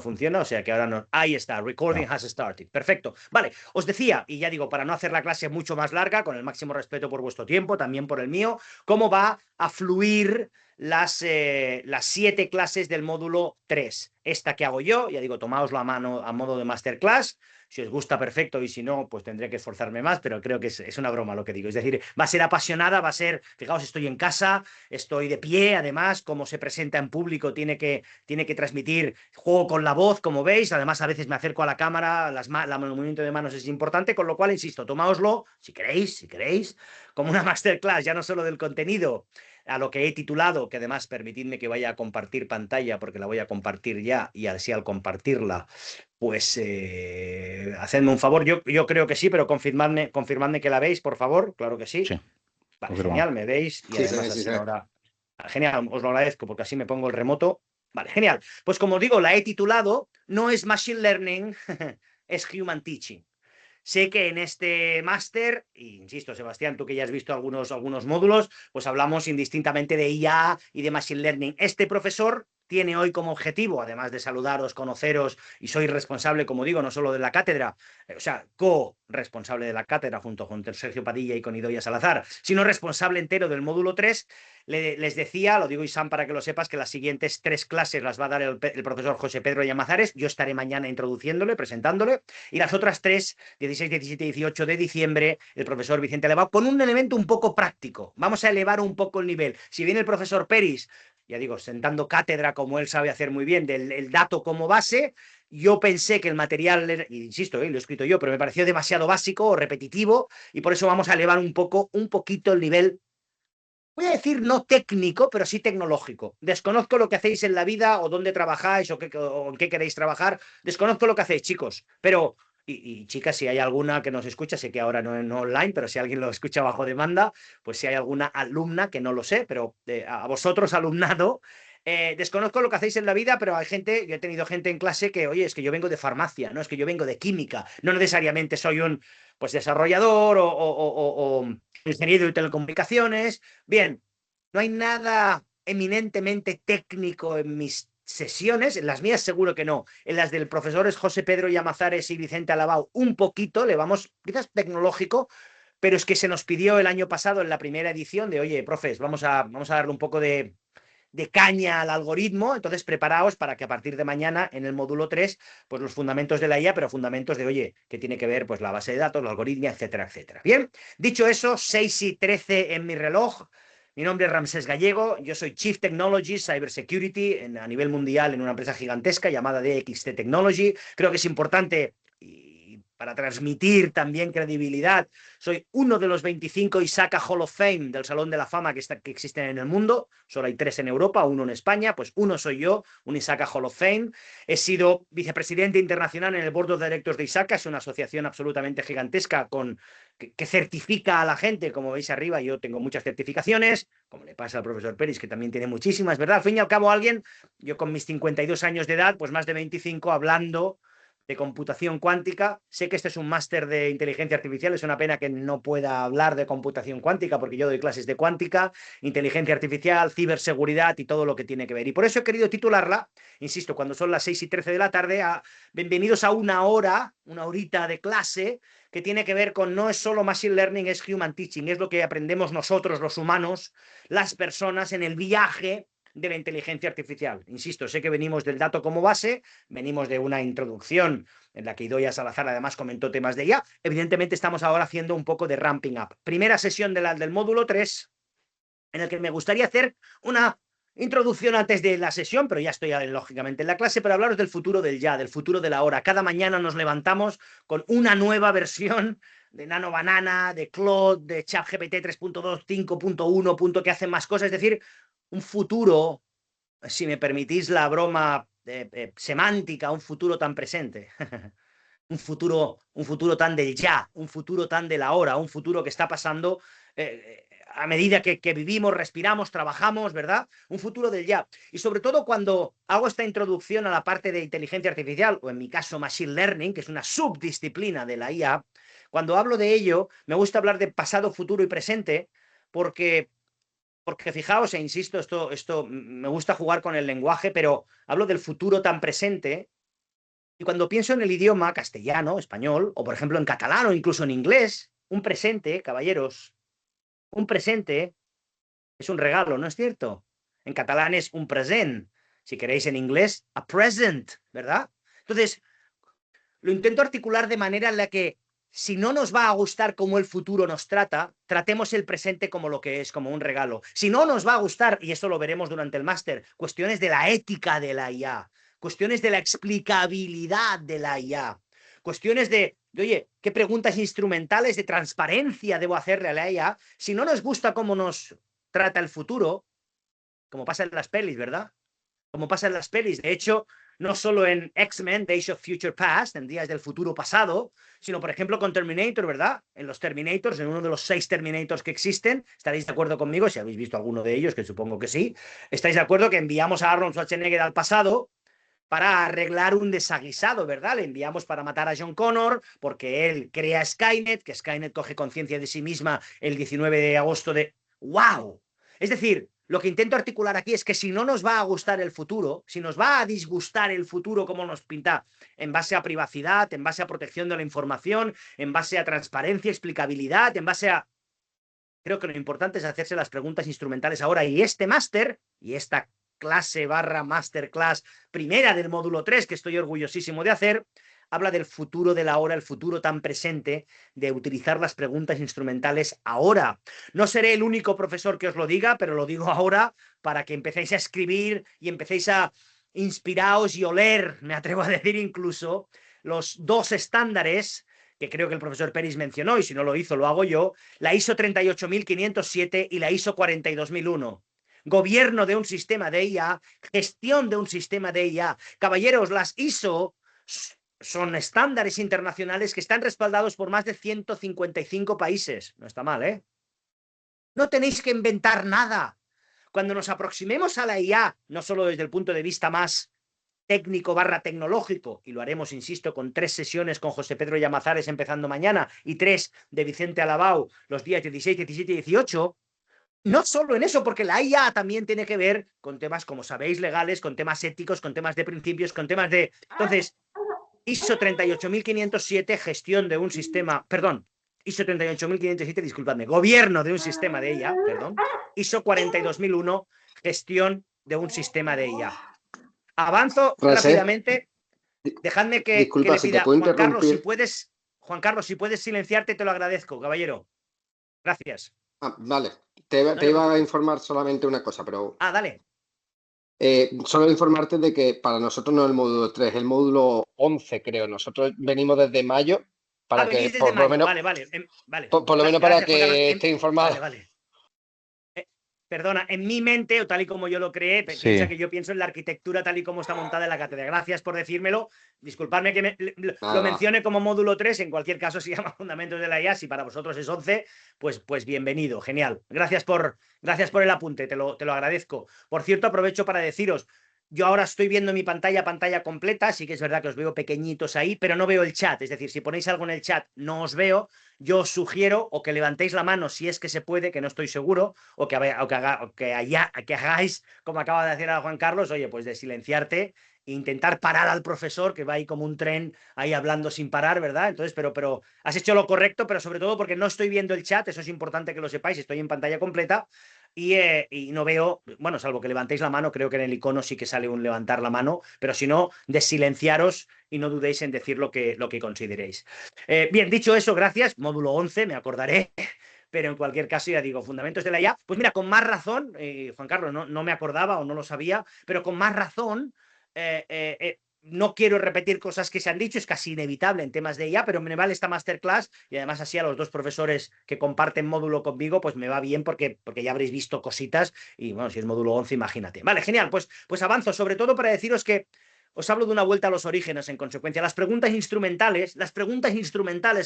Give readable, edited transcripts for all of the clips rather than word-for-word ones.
funciona, o sea que ahora no. Ahí está, recording has started. Perfecto. Vale, os decía, y ya digo, para no hacer la clase mucho más larga, con el máximo respeto por vuestro tiempo, también por el mío, cómo va a fluir las 7 clases del módulo 3. Esta que hago yo, ya digo, tomaoslo a mano a modo de masterclass. Si os gusta, perfecto, y si no, pues tendré que esforzarme más, pero creo que es una broma lo que digo. Es decir, va a ser apasionada, va a ser, fijaos, estoy en casa, estoy de pie, además, cómo se presenta en público tiene que transmitir, juego con la voz, como veis, además a veces me acerco a la cámara, el movimiento de manos es importante, con lo cual, insisto, tomaoslo, si queréis, como una masterclass, ya no solo del contenido, a lo que he titulado, que además permitidme que vaya a compartir pantalla, porque la voy a compartir ya, y así al compartirla, pues hacedme un favor, yo creo que sí, pero confirmadme que la veis, por favor, claro que sí. Sí, Vale, confirmado. genial, me veis y Sí, además sí, así sí. ahora... Genial, os lo agradezco porque así me pongo el remoto. Vale, genial. Pues como digo, la he titulado, no es Machine Learning, es Human Teaching. Sé que en este máster, insisto, Sebastián, tú que ya has visto algunos módulos, pues hablamos indistintamente de IA y de Machine Learning. Este profesor tiene hoy como objetivo, además de saludaros, conoceros, y soy responsable, como digo, no solo de la cátedra, o sea, co-responsable de la cátedra junto con Sergio Padilla y con Idoia Salazar, sino responsable entero del módulo 3. Les decía, lo digo Isam para que lo sepas, que las siguientes 3 clases las va a dar el profesor José Pedro Llamazares. Yo estaré mañana introduciéndole, presentándole, y las otras 3, 16, 17 y 18 de diciembre, el profesor Vicente Alebao, con un elemento un poco práctico. Vamos a elevar un poco el nivel. Si viene el profesor Peris, ya digo, sentando cátedra como él sabe hacer muy bien, del dato como base, yo pensé que el material, insisto, lo he escrito yo, pero me pareció demasiado básico o repetitivo, y por eso vamos a elevar un poquito el nivel. Voy a decir no técnico, pero sí tecnológico. Desconozco lo que hacéis en la vida o dónde trabajáis o en qué queréis trabajar. Desconozco lo que hacéis, chicos. Pero, y chicas, si hay alguna que nos escucha, sé que ahora no online, pero si alguien lo escucha bajo demanda, pues si hay alguna alumna, que no lo sé, pero a vosotros, alumnado, desconozco lo que hacéis en la vida, pero hay gente, yo he tenido gente en clase que, oye, es que yo vengo de farmacia, no es que yo vengo de química, no necesariamente soy un pues desarrollador o ingeniero de telecomunicaciones. Bien, no hay nada eminentemente técnico en mis sesiones, en las mías seguro que no, en las del profesores José Pedro Llamazares y Vicente Alabau un poquito, le vamos, quizás tecnológico, pero es que se nos pidió el año pasado en la primera edición de, oye, profes, vamos a darle un poco de caña al algoritmo, entonces preparaos para que a partir de mañana en el módulo 3, pues los fundamentos de la IA, pero fundamentos de, oye, que tiene que ver pues la base de datos, la algoritmia, etcétera, etcétera. Bien, dicho eso, 6:13 en mi reloj. Mi nombre es Ramsés Gallego, yo soy Chief Technology Cybersecurity a nivel mundial en una empresa gigantesca llamada DXT Technology. Creo que es importante para transmitir también credibilidad. Soy uno de los 25 Isaka Hall of Fame del Salón de la Fama que existen en el mundo. Solo hay 3 en Europa, 1 en España. Pues uno soy yo, un Isaka Hall of Fame. He sido vicepresidente internacional en el Board of Directors de Isaka. Es una asociación absolutamente gigantesca que certifica a la gente. Como veis arriba, yo tengo muchas certificaciones, como le pasa al profesor Peris, que también tiene muchísimas, ¿verdad? Al fin y al cabo, yo con mis 52 años de edad, pues más de 25 hablando de computación cuántica. Sé que este es un máster de inteligencia artificial, es una pena que no pueda hablar de computación cuántica porque yo doy clases de cuántica, inteligencia artificial, ciberseguridad y todo lo que tiene que ver. Y por eso he querido titularla, insisto, cuando son las 6:13 de la tarde, bienvenidos a una horita de clase que tiene que ver con no es solo Machine Learning, es Human Teaching, es lo que aprendemos nosotros los humanos, las personas en el viaje de la inteligencia artificial. Insisto, sé que venimos del dato como base, venimos de una introducción en la que Idoia Salazar además comentó temas de IA. Evidentemente estamos ahora haciendo un poco de ramping up. Primera sesión del módulo 3, en el que me gustaría hacer una introducción antes de la sesión, pero ya estoy lógicamente en la clase, para hablaros del futuro del ya, del futuro de la hora. Cada mañana nos levantamos con una nueva versión de Nano Banana, de Claude, de ChatGPT 3.2, 5.1, que hacen más cosas, es decir, un futuro, si me permitís la broma semántica, un futuro tan presente. un futuro tan del ya, un futuro tan de la hora, un futuro que está pasando a medida que vivimos, respiramos, trabajamos, ¿verdad? Un futuro del ya. Y sobre todo cuando hago esta introducción a la parte de inteligencia artificial, o en mi caso Machine Learning, que es una subdisciplina de la IA, cuando hablo de ello, me gusta hablar de pasado, futuro y presente, porque fijaos, e insisto, esto me gusta jugar con el lenguaje, pero hablo del futuro tan presente Y cuando pienso en el idioma castellano, español, o por ejemplo en catalán o incluso en inglés, un presente, caballeros, un presente es un regalo, ¿no es cierto? En catalán es un present. Si queréis en inglés, a present, ¿verdad? Entonces, lo intento articular de manera en la que si no nos va a gustar cómo el futuro nos trata, tratemos el presente como lo que es, como un regalo. Si no nos va a gustar, y esto lo veremos durante el máster, cuestiones de la ética de la IA, cuestiones de la explicabilidad de la IA, cuestiones oye, ¿qué preguntas instrumentales de transparencia debo hacerle a la IA? Si no nos gusta cómo nos trata el futuro, como pasa en las pelis, ¿verdad? Como pasa en las pelis. De hecho, no solo en X-Men, Days of Future Past, en Días del Futuro Pasado, sino, por ejemplo, con Terminator, ¿verdad? En los Terminators, en uno de los 6 Terminators que existen, estaréis de acuerdo conmigo, si habéis visto alguno de ellos, que supongo que sí, estáis de acuerdo que enviamos a Arnold Schwarzenegger al pasado para arreglar un desaguisado, ¿verdad? Le enviamos para matar a John Connor porque él crea Skynet, que Skynet coge conciencia de sí misma el 19 de agosto de... ¡Wow! Es decir, lo que intento articular aquí es que si no nos va a gustar el futuro, si nos va a disgustar el futuro como nos pinta, en base a privacidad, en base a protección de la información, en base a transparencia, explicabilidad, en base a... Creo que lo importante es hacerse las preguntas instrumentales ahora y este máster y esta clase barra masterclass primera del módulo 3, que estoy orgullosísimo de hacer, habla del futuro de la hora, el futuro tan presente de utilizar las preguntas instrumentales ahora. No seré el único profesor que os lo diga, pero lo digo ahora para que empecéis a escribir y empecéis a inspiraos y oler, me atrevo a decir incluso, los 2 estándares que creo que el profesor Peris mencionó, y si no lo hizo, lo hago yo, la ISO 38507 y la ISO 42001. Gobierno de un sistema de IA, gestión de un sistema de IA. Caballeros, las ISO son estándares internacionales que están respaldados por más de 155 países. No está mal, ¿eh? No tenéis que inventar nada. Cuando nos aproximemos a la IA, no solo desde el punto de vista más técnico barra tecnológico, y lo haremos, insisto, con 3 sesiones con José Pedro Llamazares empezando mañana y 3 de Vicente Alabau los días 16, 17 y 18, no solo en eso, porque la IA también tiene que ver con temas, como sabéis, legales, con temas éticos, con temas de principios, con temas de... Entonces, ISO 38507, gestión de un sistema, perdón, ISO 38507, disculpadme, gobierno de un sistema de IA, perdón, ISO 42001, gestión de un sistema de IA. Avanzo Francesc, rápidamente. Dejadme que disculpa le si te pida, puedo interrumpir. Juan Carlos, si puedes silenciarte, te lo agradezco, caballero. Gracias. Vale, No te te iba a preocupes. informar solamente una cosa, pero Dale. solo informarte de que para nosotros no es el módulo 3, el módulo 11, creo. Nosotros venimos desde mayo para que, Venís desde por lo mayo. menos, Vale, vale. Vale. por lo menos para Gracias, Juan Carlos. que esté informado. Vale, vale. Perdona, en mi mente, o tal y como yo lo creé, piensa Sí, que yo pienso en la arquitectura tal y como está montada en la cátedra. Gracias por decírmelo. Disculpadme que lo Nada, mencione como módulo 3. En cualquier caso se llama Fundamentos de la IA. Si para vosotros es 11, pues bienvenido. Genial. Gracias por el apunte. Te lo agradezco. Por cierto, aprovecho para deciros, yo ahora estoy viendo mi pantalla completa. Sí que es verdad que os veo pequeñitos ahí, pero no veo el chat. Es decir, si ponéis algo en el chat, no os veo. Yo os sugiero o que levantéis la mano si es que se puede, que no estoy seguro, o que hagáis, como acaba de hacer a Juan Carlos, oye, pues de silenciarte e intentar parar al profesor, que va ahí como un tren ahí hablando sin parar, ¿verdad? Entonces, pero has hecho lo correcto, pero sobre todo porque no estoy viendo el chat, eso es importante que lo sepáis, estoy en pantalla completa y no veo, bueno, salvo que levantéis la mano, creo que en el icono sí que sale un levantar la mano, pero si no, desilenciaros y no dudéis en decir lo que consideréis. Bien, dicho eso, gracias. Módulo 11, me acordaré. Pero en cualquier caso, ya digo, fundamentos de la IA. Pues mira, con más razón, Juan Carlos, no me acordaba o no lo sabía, pero con más razón, no quiero repetir cosas que se han dicho, es casi inevitable en temas de IA, pero me vale esta masterclass y además así a los 2 profesores que comparten módulo conmigo, pues me va bien porque ya habréis visto cositas y bueno, si es módulo 11, imagínate. Vale, genial, pues avanzo, sobre todo para deciros que os hablo de una vuelta a los orígenes, en consecuencia. Las preguntas instrumentales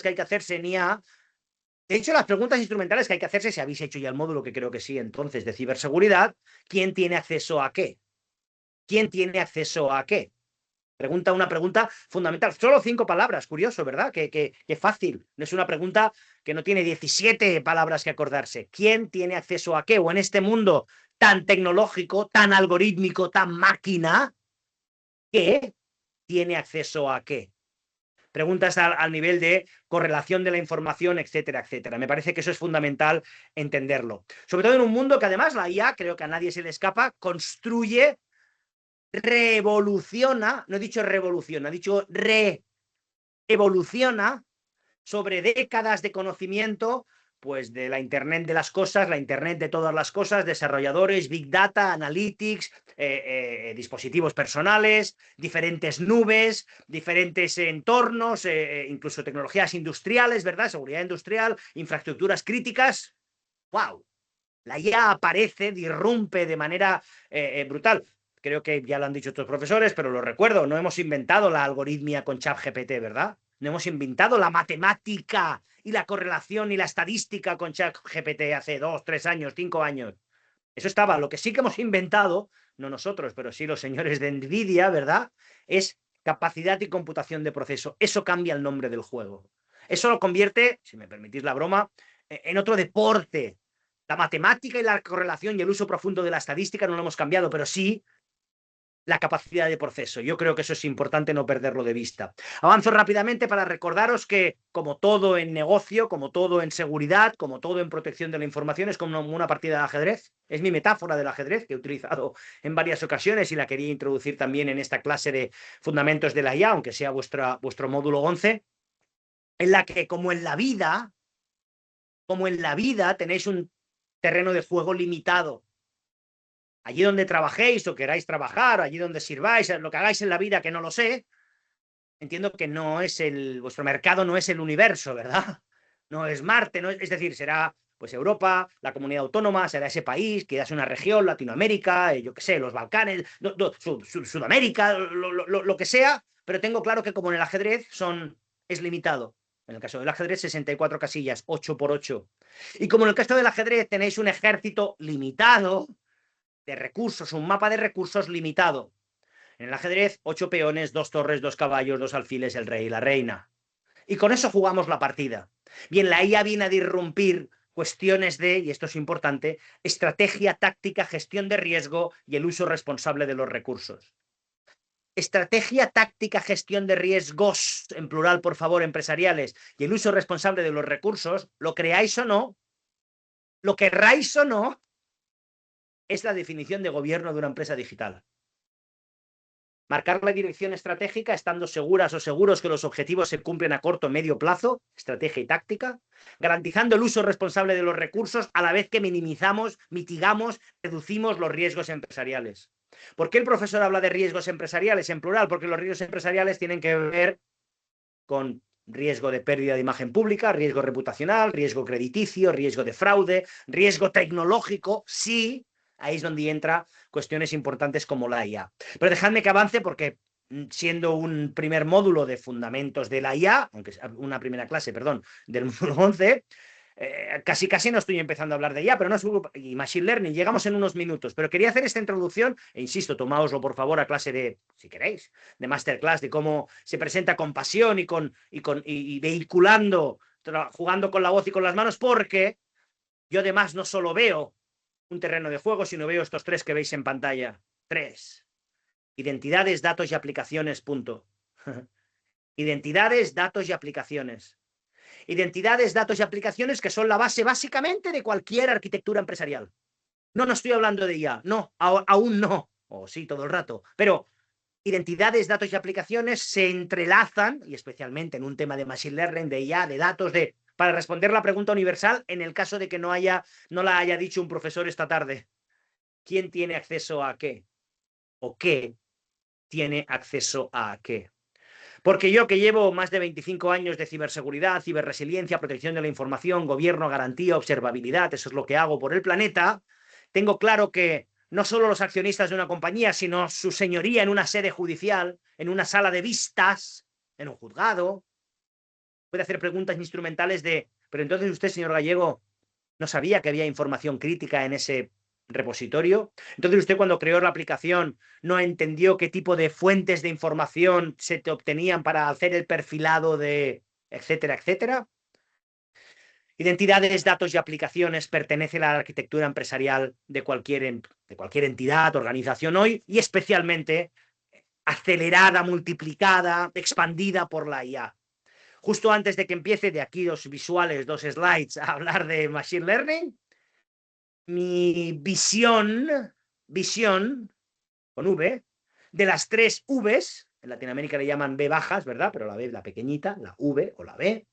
que hay que hacerse en IA, de hecho, las preguntas instrumentales que hay que hacerse, si habéis hecho ya el módulo, que creo que sí, entonces, de ciberseguridad, ¿quién tiene acceso a qué? ¿Quién tiene acceso a qué? Una pregunta fundamental. Solo 5 palabras, curioso, ¿verdad? Que fácil. No es una pregunta que no tiene 17 palabras que acordarse. ¿Quién tiene acceso a qué? O en este mundo tan tecnológico, tan algorítmico, tan máquina, ¿qué? tiene acceso a qué. Preguntas al nivel de correlación de la información, etcétera, etcétera. Me parece que eso es fundamental entenderlo. Sobre todo en un mundo que además la IA, creo que a nadie se le escapa, construye, revoluciona, no he dicho revoluciona, he dicho reevoluciona sobre décadas de conocimiento, pues de la Internet de las cosas, la Internet de todas las cosas, desarrolladores, Big Data, Analytics, dispositivos personales, diferentes nubes, diferentes entornos, incluso tecnologías industriales, ¿verdad? Seguridad industrial, infraestructuras críticas. ¡Wow! La IA aparece, disrumpe de manera brutal. Creo que ya lo han dicho estos profesores, pero lo recuerdo, no hemos inventado la algoritmia con ChatGPT, ¿verdad? No hemos inventado la matemática y la correlación y la estadística con ChatGPT hace 2, 3 años, 5 años. Eso estaba. Lo que sí que hemos inventado, no nosotros, pero sí los señores de NVIDIA, ¿verdad? Es capacidad y computación de proceso. Eso cambia el nombre del juego. Eso lo convierte, si me permitís la broma, en otro deporte. La matemática y la correlación y el uso profundo de la estadística no lo hemos cambiado, pero sí la capacidad de proceso. Yo creo que eso es importante no perderlo de vista. Avanzo rápidamente para recordaros que, como todo en negocio, como todo en seguridad, como todo en protección de la información, es como una partida de ajedrez. Es mi metáfora del ajedrez que he utilizado en varias ocasiones y la quería introducir también en esta clase de fundamentos de la IA, aunque sea vuestro módulo 11, en la que, como en la vida, tenéis un terreno de juego limitado. Allí donde trabajéis o queráis trabajar, allí donde sirváis, lo que hagáis en la vida que no lo sé, entiendo que no es vuestro mercado no es el universo, ¿verdad? No es Marte, no es decir, será pues Europa, la comunidad autónoma, será ese país, quizás una región, Latinoamérica, yo qué sé, los Balcanes, Sudamérica, lo que sea, pero tengo claro que como en el ajedrez es limitado. En el caso del ajedrez, 64 casillas, 8 por 8. Y como en el caso del ajedrez tenéis un ejército limitado, de recursos, un mapa de recursos limitado. En el ajedrez, 8 peones, 2 torres, 2 caballos, 2 alfiles, el rey y la reina. Y con eso jugamos la partida. Bien, la IA viene a disrumpir cuestiones de, y esto es importante, estrategia, táctica, gestión de riesgo y el uso responsable de los recursos. Estrategia, táctica, gestión de riesgos, en plural, por favor, empresariales, y el uso responsable de los recursos, lo creáis o no, lo querráis o no, es la definición de gobierno de una empresa digital. Marcar la dirección estratégica estando seguras o seguros que los objetivos se cumplen a corto o medio plazo, estrategia y táctica, garantizando el uso responsable de los recursos a la vez que minimizamos, mitigamos, reducimos los riesgos empresariales. ¿Por qué el profesor habla de riesgos empresariales en plural? Porque los riesgos empresariales tienen que ver con riesgo de pérdida de imagen pública, riesgo reputacional, riesgo crediticio, riesgo de fraude, riesgo tecnológico, sí. Ahí es donde entra cuestiones importantes como la IA. Pero dejadme que avance porque siendo un primer módulo de fundamentos de la IA, aunque sea una primera clase, perdón, del módulo 11, casi no estoy empezando a hablar de IA, pero no es y Machine Learning, llegamos en unos minutos, pero quería hacer esta introducción, e insisto, tomáoslo por favor a clase de, si queréis, de masterclass, de cómo se presenta con pasión y vehiculando, jugando con la voz y con las manos, porque yo además no solo veo un terreno de juego, sino veo estos 3 que veis en pantalla. 3. Identidades, datos y aplicaciones, punto. Identidades, datos y aplicaciones. Identidades, datos y aplicaciones que son la base básicamente de cualquier arquitectura empresarial. No estoy hablando de IA, no, aún no, o sí, todo el rato, pero identidades, datos y aplicaciones se entrelazan, y especialmente en un tema de Machine Learning, de IA, de datos, para responder la pregunta universal en el caso de que no la haya dicho un profesor esta tarde. ¿Quién tiene acceso a qué? ¿O qué tiene acceso a qué? Porque yo, que llevo más de 25 años de ciberseguridad, ciberresiliencia, protección de la información, gobierno, garantía, observabilidad, eso es lo que hago por el planeta, tengo claro que no solo los accionistas de una compañía, sino su señoría en una sede judicial, en una sala de vistas, en un juzgado, puede hacer preguntas instrumentales de, pero entonces usted, señor Gallego, no sabía que había información crítica en ese repositorio. Entonces usted, cuando creó la aplicación, no entendió qué tipo de fuentes de información se te obtenían para hacer el perfilado de etcétera, etcétera. Identidades, datos y aplicaciones pertenecen a la arquitectura empresarial de cualquier entidad, organización hoy, y especialmente acelerada, multiplicada, expandida por la IA. Justo antes de que empiece, de aquí dos visuales, dos slides, a hablar de Machine Learning, mi visión, con V, de las 3 Vs, en Latinoamérica le llaman B bajas, ¿verdad? Pero la B, la pequeñita, la V o la B,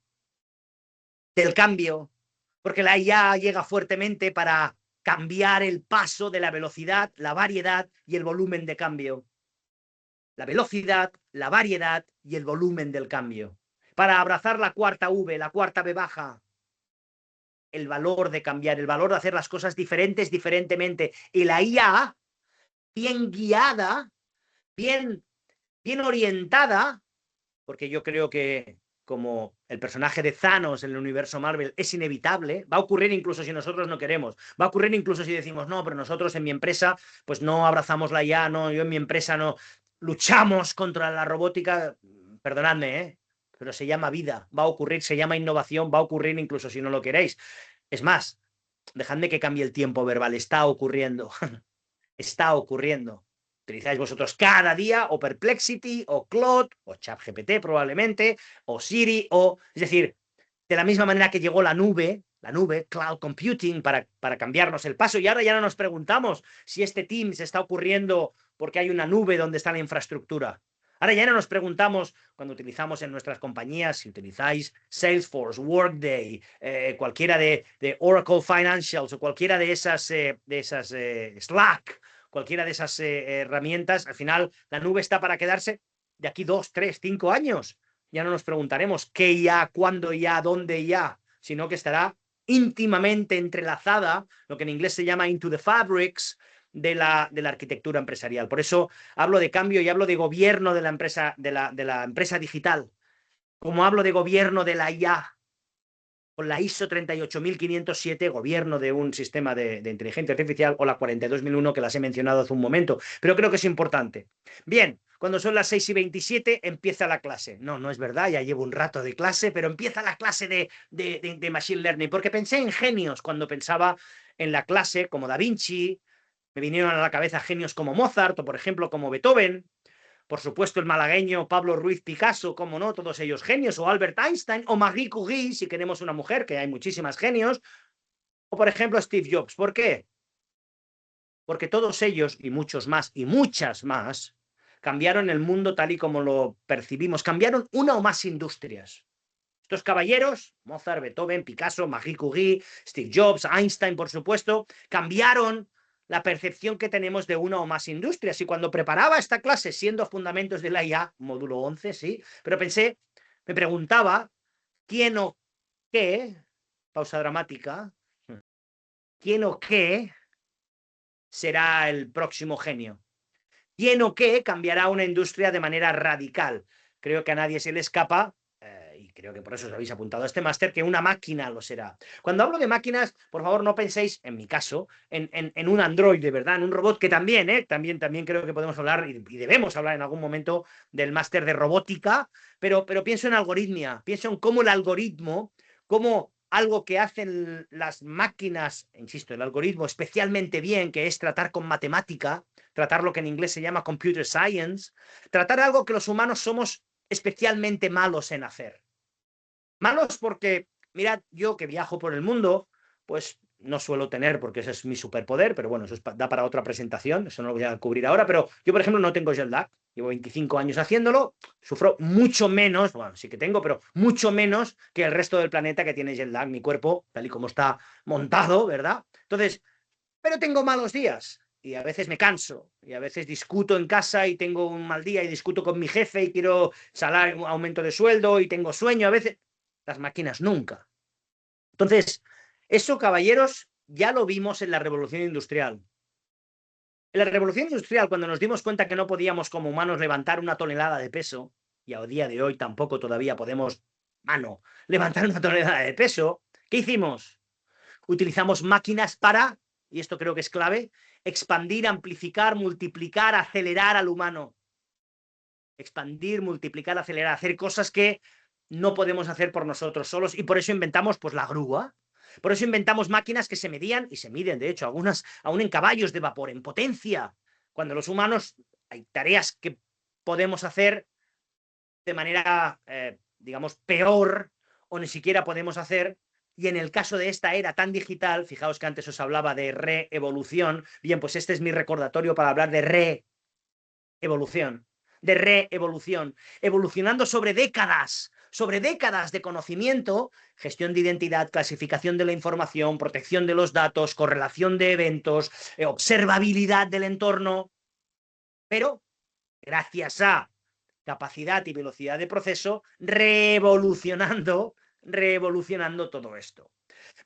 del cambio, porque la IA llega fuertemente para cambiar el paso de la velocidad, la variedad y el volumen de cambio. La velocidad, la variedad y el volumen del cambio. Para abrazar la cuarta V, la cuarta B baja, el valor de cambiar, el valor de hacer las cosas diferentemente. Y la IA, bien guiada, bien orientada, porque yo creo que como el personaje de Thanos en el universo Marvel es inevitable, va a ocurrir incluso si nosotros no queremos, va a ocurrir incluso si decimos, no, pero nosotros en mi empresa pues no abrazamos la IA, no, yo en mi empresa no luchamos contra la robótica, perdonadme, pero se llama vida, va a ocurrir, se llama innovación, va a ocurrir incluso si no lo queréis. Es más, dejadme que cambie el tiempo verbal, está ocurriendo, está ocurriendo. Utilizáis vosotros cada día o Perplexity o Claude o ChatGPT probablemente o Siri o... Es decir, de la misma manera que llegó la nube, cloud computing, para cambiarnos el paso, y ahora ya no nos preguntamos si este Teams está ocurriendo porque hay una nube donde está la infraestructura. Ahora ya no nos preguntamos cuando utilizamos en nuestras compañías, si utilizáis Salesforce, Workday, cualquiera de Oracle Financials o cualquiera de esas Slack, cualquiera de esas herramientas, al final la nube está para quedarse de aquí 2, 3, 5 años. Ya no nos preguntaremos qué ya, cuándo ya, dónde ya, sino que estará íntimamente entrelazada, lo que en inglés se llama into the fabrics de la arquitectura empresarial. Por eso hablo de cambio y hablo de gobierno de la empresa, de la empresa digital, como hablo de gobierno de la IA, con la ISO 38507, gobierno de un sistema de inteligencia artificial, o la 42001 que las he mencionado hace un momento, pero creo que es importante. Bien, cuando son las 6:27 empieza la clase. No, no es verdad, ya llevo un rato de clase, pero empieza la clase de Machine Learning, porque pensé en genios cuando pensaba en la clase, como Da Vinci, me vinieron a la cabeza genios como Mozart, o por ejemplo como Beethoven, por supuesto el malagueño Pablo Ruiz Picasso, como no, todos ellos genios, o Albert Einstein, o Marie Curie, si queremos una mujer, que hay muchísimas genios, o por ejemplo Steve Jobs. ¿Por qué? Porque todos ellos, y muchos más, y muchas más, cambiaron el mundo tal y como lo percibimos, cambiaron una o más industrias. Estos caballeros, Mozart, Beethoven, Picasso, Marie Curie, Steve Jobs, Einstein, por supuesto, cambiaron la percepción que tenemos de una o más industrias. Y cuando preparaba esta clase, siendo Fundamentos de la IA, módulo 11, sí, pero pensé, me preguntaba, ¿quién o qué, pausa dramática, quién o qué será el próximo genio? ¿Quién o qué cambiará una industria de manera radical? Creo que a nadie se le escapa, y creo que por eso os habéis apuntado a este máster, que una máquina lo será. Cuando hablo de máquinas, por favor, no penséis, en mi caso, en un android, de verdad, en un robot, que también, también creo que podemos hablar y debemos hablar en algún momento del máster de robótica, pero pienso en algoritmia, pienso en cómo el algoritmo, cómo algo que hacen las máquinas, insisto, el algoritmo especialmente bien, que es tratar con matemática, tratar lo que en inglés se llama computer science, tratar algo que los humanos somos especialmente malos en hacer. Malos porque, mirad, yo que viajo por el mundo, pues no suelo tener, porque ese es mi superpoder, pero bueno, eso da para otra presentación, eso no lo voy a cubrir ahora, pero yo, por ejemplo, no tengo jet lag, llevo 25 años haciéndolo, sufro mucho menos, bueno, sí que tengo, pero mucho menos que el resto del planeta que tiene jet lag, mi cuerpo, tal y como está montado, ¿verdad? Entonces, pero tengo malos días, y a veces me canso, y a veces discuto en casa y tengo un mal día y discuto con mi jefe y quiero salar un aumento de sueldo y tengo sueño, a veces las máquinas nunca. Entonces, eso, caballeros, ya lo vimos en la Revolución Industrial. En la Revolución Industrial, cuando nos dimos cuenta que no podíamos como humanos levantar una tonelada de peso, y a día de hoy tampoco todavía podemos, levantar una tonelada de peso, ¿qué hicimos? Utilizamos máquinas para, y esto creo que es clave, expandir, amplificar, multiplicar, acelerar al humano. Expandir, multiplicar, acelerar, hacer cosas que no podemos hacer por nosotros solos, y por eso inventamos pues la grúa. Por eso inventamos máquinas que se medían y se miden, de hecho, algunas aún en caballos de vapor, en potencia. Cuando los humanos hay tareas que podemos hacer de manera, digamos, peor, o ni siquiera podemos hacer. Y en el caso de esta era tan digital, fijaos que antes os hablaba de reevolución, bien, pues este es mi recordatorio para hablar de reevolución, evolucionando sobre décadas de conocimiento, gestión de identidad, clasificación de la información, protección de los datos, correlación de eventos, observabilidad del entorno, pero gracias a capacidad y velocidad de proceso, revolucionando todo esto.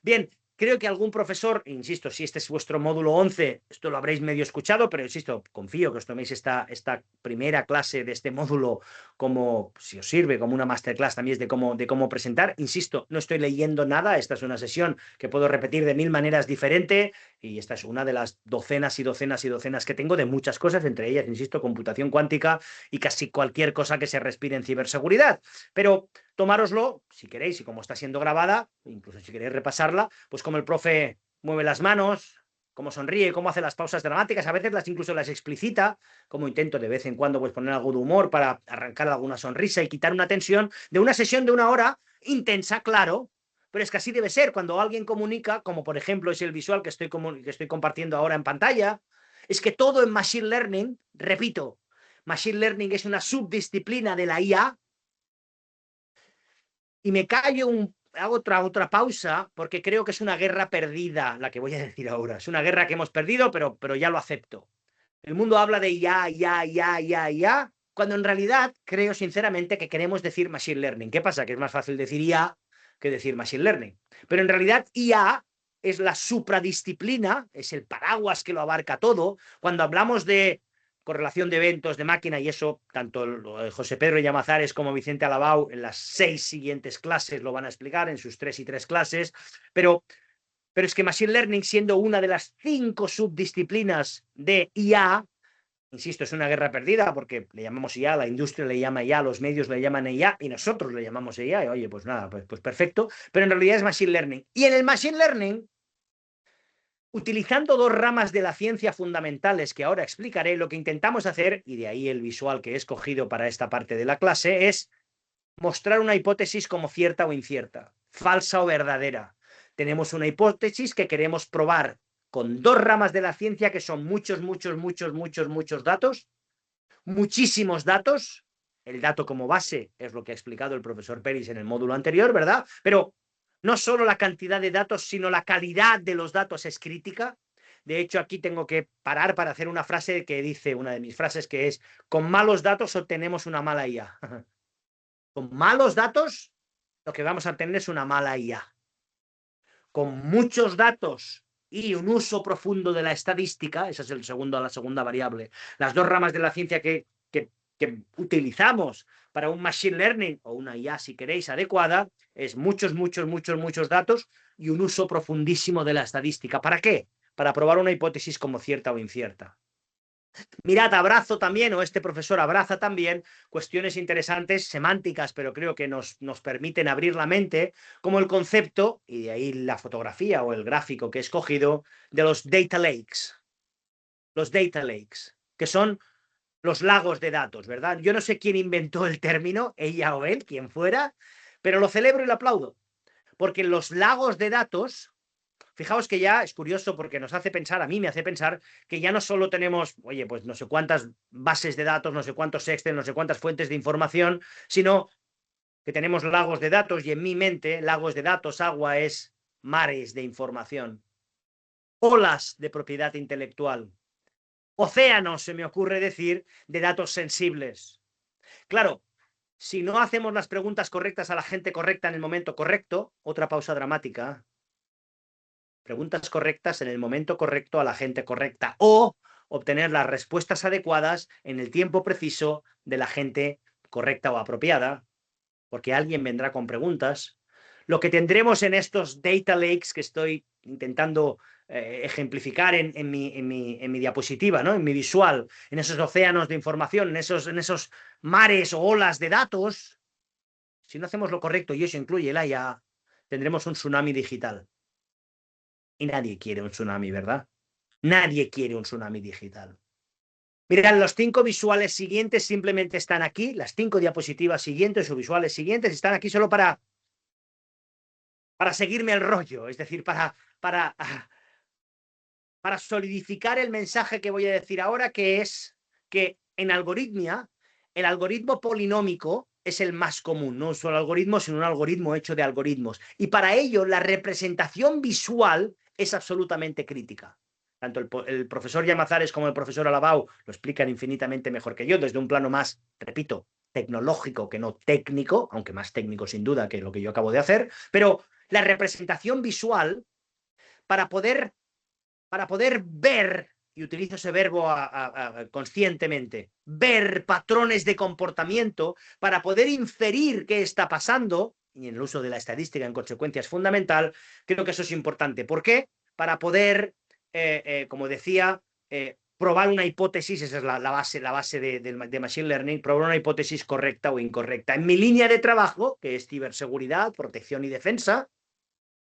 Bien, creo que algún profesor, insisto, si este es vuestro módulo 11, esto lo habréis medio escuchado, pero insisto, confío que os toméis esta primera clase de este módulo como, si os sirve, como una masterclass también de cómo presentar. Insisto, no estoy leyendo nada, esta es una sesión que puedo repetir de 1000 maneras diferentes y esta es una de las docenas y docenas y docenas que tengo de muchas cosas, entre ellas, insisto, computación cuántica y casi cualquier cosa que se respire en ciberseguridad. Pero tomároslo, si queréis, y como está siendo grabada, incluso si queréis repasarla, pues como el profe mueve las manos, cómo sonríe, cómo hace las pausas dramáticas, a veces incluso las explicita, como intento de vez en cuando pues poner algo de humor para arrancar alguna sonrisa y quitar una tensión de una sesión de 1 hora intensa, claro, pero es que así debe ser cuando alguien comunica, como por ejemplo es el visual que estoy compartiendo ahora en pantalla, es que todo en Machine Learning, repito, Machine Learning es una subdisciplina de la IA, y me callo hago otra pausa porque creo que es una guerra perdida la que voy a decir ahora. Es una guerra que hemos perdido, pero ya lo acepto. El mundo habla de IA, cuando en realidad creo sinceramente que queremos decir Machine Learning. ¿Qué pasa? Que es más fácil decir IA que decir Machine Learning. Pero en realidad IA es la supradisciplina, es el paraguas que lo abarca todo. Cuando hablamos de correlación de eventos de máquina, y eso tanto José Pedro Llamazares como Vicente Alabau en las 6 siguientes clases lo van a explicar, en sus 3 y 3 clases, pero es que Machine Learning, siendo una de las 5 subdisciplinas de IA, insisto, es una guerra perdida porque le llamamos IA, la industria le llama IA, los medios le llaman IA y nosotros le llamamos IA, y oye, pues nada, pues perfecto, pero en realidad es Machine Learning. Y en el Machine Learning, utilizando 2 ramas de la ciencia fundamentales que ahora explicaré, lo que intentamos hacer, y de ahí el visual que he escogido para esta parte de la clase, es mostrar una hipótesis como cierta o incierta, falsa o verdadera. Tenemos una hipótesis que queremos probar con 2 ramas de la ciencia que son muchos datos, muchísimos datos. El dato como base es lo que ha explicado el profesor Peris en el módulo anterior, ¿verdad? Pero no solo la cantidad de datos, sino la calidad de los datos es crítica. De hecho, aquí tengo que parar para hacer una frase que dice, una de mis frases, que es: con malos datos obtenemos una mala IA. Con malos datos, lo que vamos a obtener es una mala IA. Con muchos datos y un uso profundo de la estadística, esa es la segunda variable, las 2 ramas de la ciencia que utilizamos para un machine learning o una IA, si queréis, adecuada, es muchos datos y un uso profundísimo de la estadística. ¿Para qué? Para probar una hipótesis como cierta o incierta. Mirad, abrazo también, o este profesor abraza también, cuestiones interesantes, semánticas, pero creo que nos permiten abrir la mente, como el concepto, y de ahí la fotografía o el gráfico que he escogido, de los data lakes. Los data lakes, que son los lagos de datos, ¿verdad? Yo no sé quién inventó el término, ella o él, quien fuera, pero lo celebro y lo aplaudo, porque los lagos de datos, fijaos que ya es curioso porque nos hace pensar, a mí me hace pensar, que ya no solo tenemos, oye, pues no sé cuántas bases de datos, no sé cuántos Excel, no sé cuántas fuentes de información, sino que tenemos lagos de datos, y en mi mente, lagos de datos, agua es mares de información, olas de propiedad intelectual, océanos, se me ocurre decir, de datos sensibles. Claro, si no hacemos las preguntas correctas a la gente correcta en el momento correcto, otra pausa dramática, preguntas correctas en el momento correcto a la gente correcta, o obtener las respuestas adecuadas en el tiempo preciso de la gente correcta o apropiada, porque alguien vendrá con preguntas. Lo que tendremos en estos data lakes que estoy intentando ejemplificar en mi diapositiva, ¿no? En mi visual, en esos océanos de información, en esos mares o olas de datos, si no hacemos lo correcto, y eso incluye el IA, tendremos un tsunami digital. Y nadie quiere un tsunami, ¿verdad? Nadie quiere un tsunami digital. Mirad, los 5 visuales siguientes simplemente están aquí, las 5 diapositivas siguientes o visuales siguientes están aquí solo para seguirme el rollo, es decir, para solidificar el mensaje que voy a decir ahora, que es que en algoritmia, el algoritmo polinómico es el más común, no un solo algoritmo, sino un algoritmo hecho de algoritmos. Y para ello, la representación visual es absolutamente crítica. Tanto el profesor Llamazares como el profesor Alabau lo explican infinitamente mejor que yo, desde un plano más, repito, tecnológico que no técnico, aunque más técnico sin duda que lo que yo acabo de hacer, pero la representación visual, para poder ver, y utilizo ese verbo conscientemente, ver patrones de comportamiento, para poder inferir qué está pasando, y en el uso de la estadística en consecuencia es fundamental, creo que eso es importante. ¿Por qué? Para poder, como decía, probar una hipótesis, esa es la base de Machine Learning, probar una hipótesis correcta o incorrecta. En mi línea de trabajo, que es ciberseguridad, protección y defensa,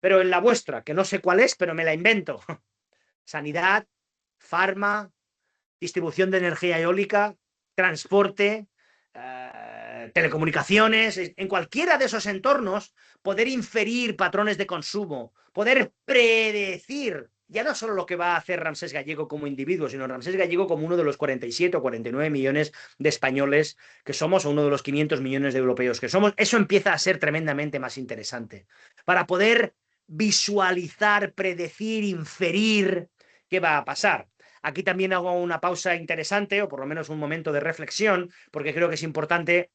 pero en la vuestra, que no sé cuál es, pero me la invento. Sanidad, farma, distribución de energía eólica, transporte, telecomunicaciones, en cualquiera de esos entornos, poder inferir patrones de consumo, poder predecir ya no solo lo que va a hacer Ramsés Gallego como individuo, sino Ramsés Gallego como uno de los 47 o 49 millones de españoles que somos, o uno de los 500 millones de europeos que somos. Eso empieza a ser tremendamente más interesante. Para poder visualizar, predecir, inferir qué va a pasar. Aquí también hago una pausa interesante, o por lo menos un momento de reflexión, porque creo que es importante,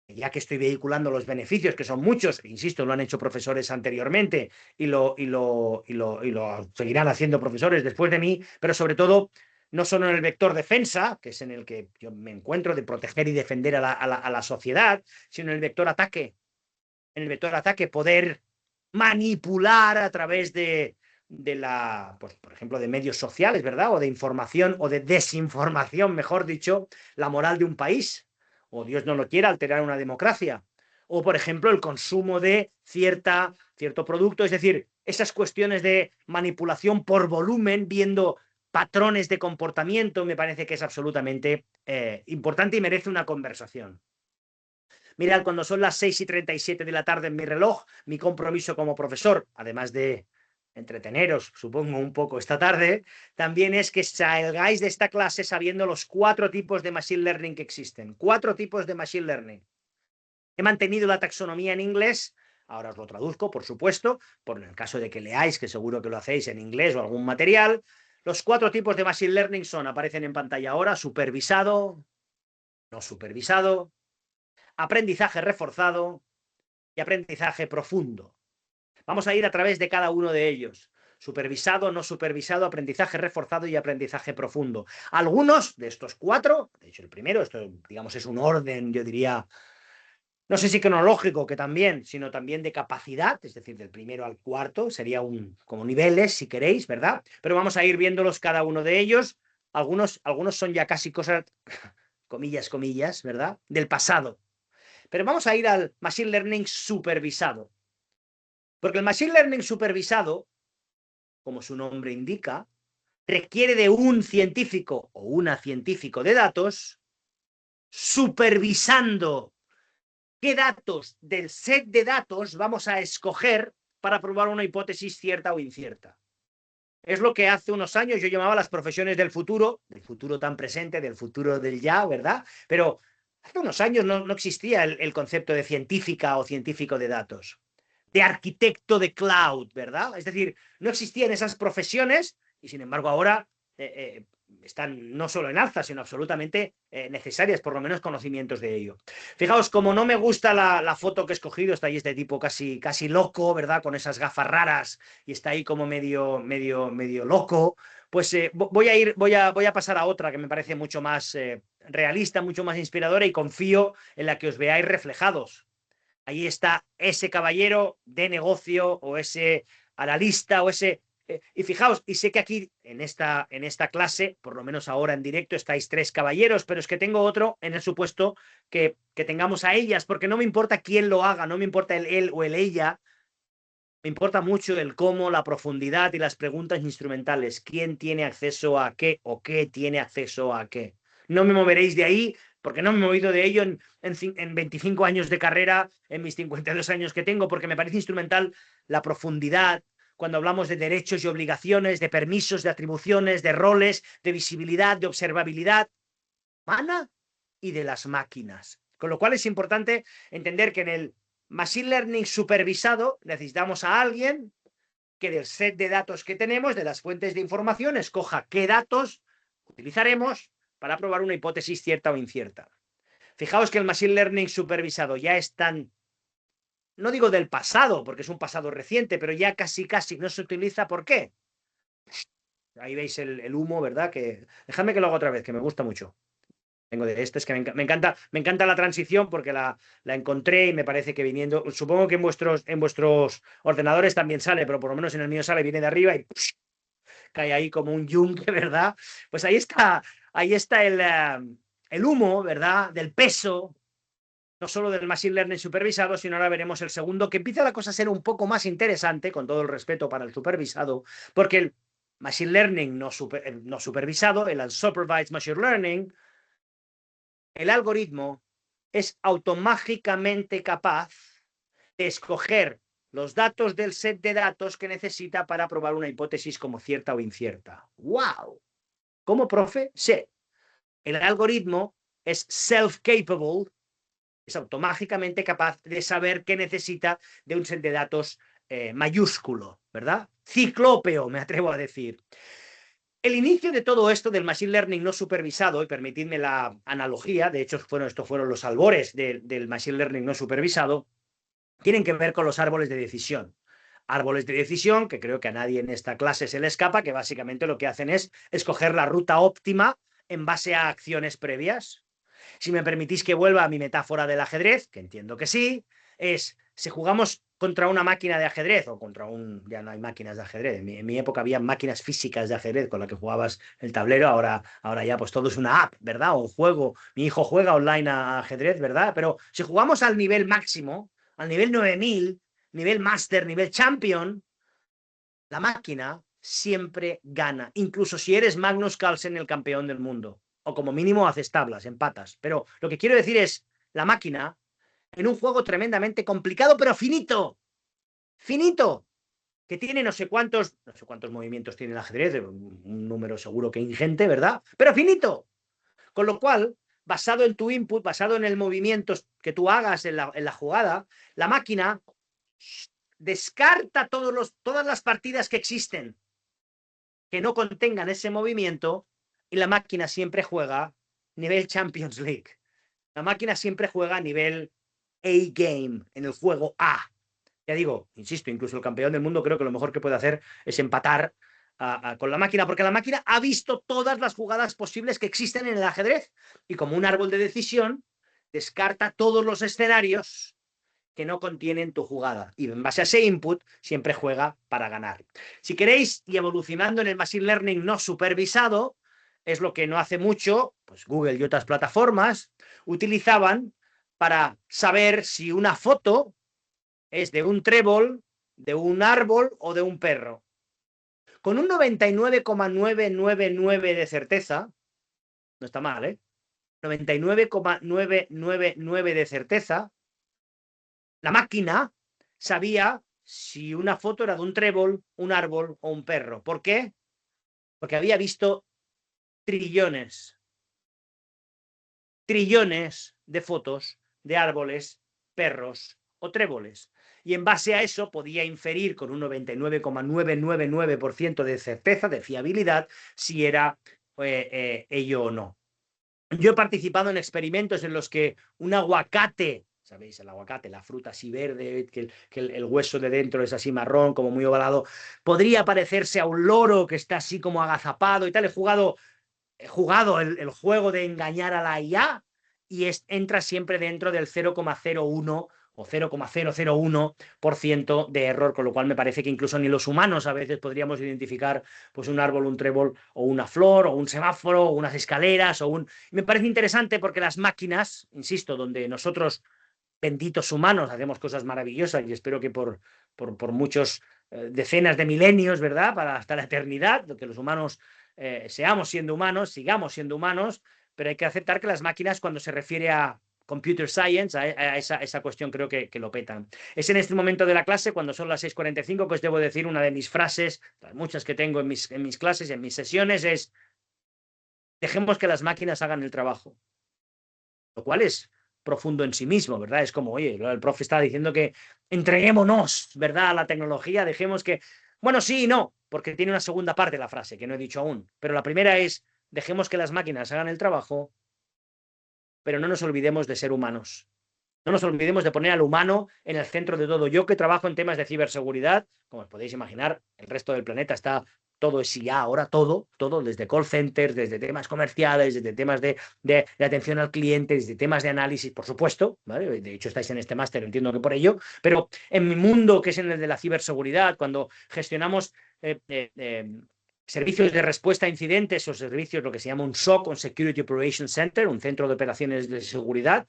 ya que estoy vehiculando los beneficios, que son muchos, insisto, lo han hecho profesores anteriormente y lo seguirán haciendo profesores después de mí, pero sobre todo no solo en el vector defensa, que es en el que yo me encuentro, de proteger y defender a la sociedad, sino en el vector ataque. En el vector ataque, poder manipular a través de pues, por ejemplo, de medios sociales, ¿verdad? O de información o de desinformación, mejor dicho, la moral de un país. O Dios no lo quiera, alterar una democracia. O, por ejemplo, el consumo de cierto producto. Es decir, esas cuestiones de manipulación por volumen, viendo patrones de comportamiento, me parece que es absolutamente importante y merece una conversación. Mirad, cuando son las 6:37 de la tarde en mi reloj, mi compromiso como profesor, además de entreteneros, supongo, un poco esta tarde, también es que salgáis de esta clase sabiendo los 4 tipos de Machine Learning que existen. 4 tipos de Machine Learning. He mantenido la taxonomía en inglés, ahora os lo traduzco, por supuesto, por el caso de que leáis, que seguro que lo hacéis en inglés o algún material. Los 4 tipos de Machine Learning aparecen en pantalla ahora: supervisado, no supervisado, aprendizaje reforzado y aprendizaje profundo. Vamos a ir a través de cada uno de ellos. Supervisado, no supervisado, aprendizaje reforzado y aprendizaje profundo. Algunos de estos 4, de hecho el primero, esto digamos es un orden, yo diría, no sé si cronológico, que también, sino también de capacidad, es decir, del primero al cuarto, sería como niveles, si queréis, ¿verdad? Pero vamos a ir viéndolos cada uno de ellos. Algunos son ya casi cosas, comillas, comillas, ¿verdad? Del pasado. Pero vamos a ir al Machine Learning supervisado. Porque el Machine Learning supervisado, como su nombre indica, requiere de un científico o una científico de datos supervisando qué datos del set de datos vamos a escoger para probar una hipótesis cierta o incierta. Es lo que hace unos años yo llamaba las profesiones del futuro tan presente, del futuro del ya, ¿verdad? Pero hace unos años no existía el concepto de científica o científico de datos, de arquitecto de cloud, ¿verdad? Es decir, no existían esas profesiones y sin embargo ahora están no solo en alza, sino absolutamente necesarias, por lo menos conocimientos de ello. Fijaos, como no me gusta la foto que he escogido, está ahí este tipo casi loco, ¿verdad? Con esas gafas raras y está ahí como medio loco, pues voy a pasar a otra que me parece mucho más realista, mucho más inspiradora y confío en la que os veáis reflejados. Ahí está ese caballero de negocio o ese analista o ese... y fijaos, y sé que aquí en esta clase, por lo menos ahora en directo, estáis 3 caballeros, pero es que tengo otro en el supuesto que tengamos a ellas, porque no me importa quién lo haga, no me importa el él o el ella, Me importa mucho el cómo, la profundidad y las preguntas instrumentales. ¿Quién tiene acceso a qué o qué tiene acceso a qué? No me moveréis de ahí porque no me he movido de ello en 25 años de carrera, en mis 52 años que tengo, porque me parece instrumental la profundidad, cuando hablamos de derechos y obligaciones, de permisos, de atribuciones, de roles, de visibilidad, de observabilidad humana y de las máquinas. Con lo cual es importante entender que en el Machine Learning supervisado necesitamos a alguien que del set de datos que tenemos, de las fuentes de información, escoja qué datos utilizaremos para probar una hipótesis cierta o incierta. Fijaos que el Machine Learning supervisado ya es tan, no digo del pasado, porque es un pasado reciente, pero ya casi no se utiliza. ¿Por qué? Ahí veis el humo, ¿verdad? Dejadme que lo haga otra vez, que me gusta mucho. Tengo de este, es que me encanta la transición porque la encontré y me parece que viniendo, supongo que en vuestros ordenadores también sale, pero por lo menos en el mío sale, viene de arriba y cae ahí como un yunque, ¿verdad? Pues ahí está el humo, ¿verdad? Del peso, no solo del Machine Learning supervisado, sino ahora veremos el segundo, que empieza la cosa a ser un poco más interesante, con todo el respeto para el supervisado, porque el Machine Learning no supervisado, el Unsupervised Machine Learning, el algoritmo es automáticamente capaz de escoger los datos del set de datos que necesita para probar una hipótesis como cierta o incierta. ¡Wow! ¿Cómo, profe? Sí. El algoritmo es self-capable, es automáticamente capaz de saber qué necesita de un set de datos mayúsculo, ¿verdad? Ciclópeo, me atrevo a decir. El inicio de todo esto del Machine Learning no supervisado, y permitidme la analogía, de hecho estos fueron los albores del Machine Learning no supervisado, tienen que ver con los árboles de decisión. Árboles de decisión, que creo que a nadie en esta clase se le escapa, que básicamente lo que hacen es escoger la ruta óptima en base a acciones previas. Si me permitís que vuelva a mi metáfora del ajedrez, que entiendo que sí, es si jugamos contra una máquina de ajedrez o contra un... Ya no hay máquinas de ajedrez. En mi época había máquinas físicas de ajedrez con las que jugabas el tablero. Ahora ya pues todo es una app, ¿verdad? O un juego. Mi hijo juega online a ajedrez, ¿verdad? Pero si jugamos al nivel máximo, al nivel 9000, nivel master, nivel champion, la máquina siempre gana, incluso si eres Magnus Carlsen, el campeón del mundo, o como mínimo haces tablas, empatas. Pero lo que quiero decir es, la máquina, en un juego tremendamente complicado, pero finito, finito, que tiene no sé cuántos movimientos tiene el ajedrez, un número seguro que ingente, ¿verdad? Pero finito. Con lo cual, basado en tu input, basado en el movimiento que tú hagas en la jugada, la máquina descarta todas las partidas que existen que no contengan ese movimiento y la máquina siempre juega nivel Champions League. La máquina siempre juega a nivel A-game, en el juego A. Ya digo, insisto, incluso el campeón del mundo creo que lo mejor que puede hacer es empatar con la máquina, porque la máquina ha visto todas las jugadas posibles que existen en el ajedrez y como un árbol de decisión descarta todos los escenarios que no contienen tu jugada. Y en base a ese input, siempre juega para ganar. Si queréis, y evolucionando en el Machine Learning no supervisado, es lo que no hace mucho, pues Google y otras plataformas utilizaban para saber si una foto es de un trébol, de un árbol o de un perro. Con un 99,999 de certeza, no está mal, ¿eh? 99,999 de certeza, la máquina sabía si una foto era de un trébol, un árbol o un perro. ¿Por qué? Porque había visto trillones, trillones de fotos de árboles, perros o tréboles. Y en base a eso podía inferir con un 99,999% de certeza, de fiabilidad, si era ello o no. Yo he participado en experimentos en los que un aguacate, ¿sabéis? El aguacate, la fruta así verde, que el hueso de dentro es así marrón, como muy ovalado, podría parecerse a un loro que está así como agazapado y tal. He jugado el juego de engañar a la IA y entra siempre dentro del 0,01 o 0,001% de error, con lo cual me parece que incluso ni los humanos a veces podríamos identificar pues un árbol, un trébol o una flor o un semáforo o unas escaleras o un... Me parece interesante porque las máquinas, insisto, donde nosotros benditos humanos hacemos cosas maravillosas y espero que por muchos decenas de milenios, ¿verdad? Para hasta la eternidad, que los humanos seamos siendo humanos, sigamos siendo humanos, pero hay que aceptar que las máquinas, cuando se refiere a computer science, a esa cuestión creo que lo petan. Es en este momento de la clase, cuando son las 6:45, que os debo decir una de mis frases, las muchas que tengo en mis clases, en mis sesiones, es: dejemos que las máquinas hagan el trabajo. Lo cual es profundo en sí mismo, ¿verdad? Es como, oye, el profe está diciendo que entreguémonos, ¿verdad?, a la tecnología, dejemos que... Bueno, sí y no, porque tiene una segunda parte la frase que no he dicho aún, pero la primera es: dejemos que las máquinas hagan el trabajo, pero no nos olvidemos de ser humanos. No nos olvidemos de poner al humano en el centro de todo. Yo, que trabajo en temas de ciberseguridad, como os podéis imaginar, el resto del planeta está... Todo es ya ahora, todo, desde call centers, desde temas comerciales, desde temas de atención al cliente, desde temas de análisis, por supuesto, ¿vale? De hecho, estáis en este máster, entiendo que por ello, pero en mi mundo, que es en el de la ciberseguridad, cuando gestionamos servicios de respuesta a incidentes o servicios, lo que se llama un SOC, un Security Operations Center, un centro de operaciones de seguridad,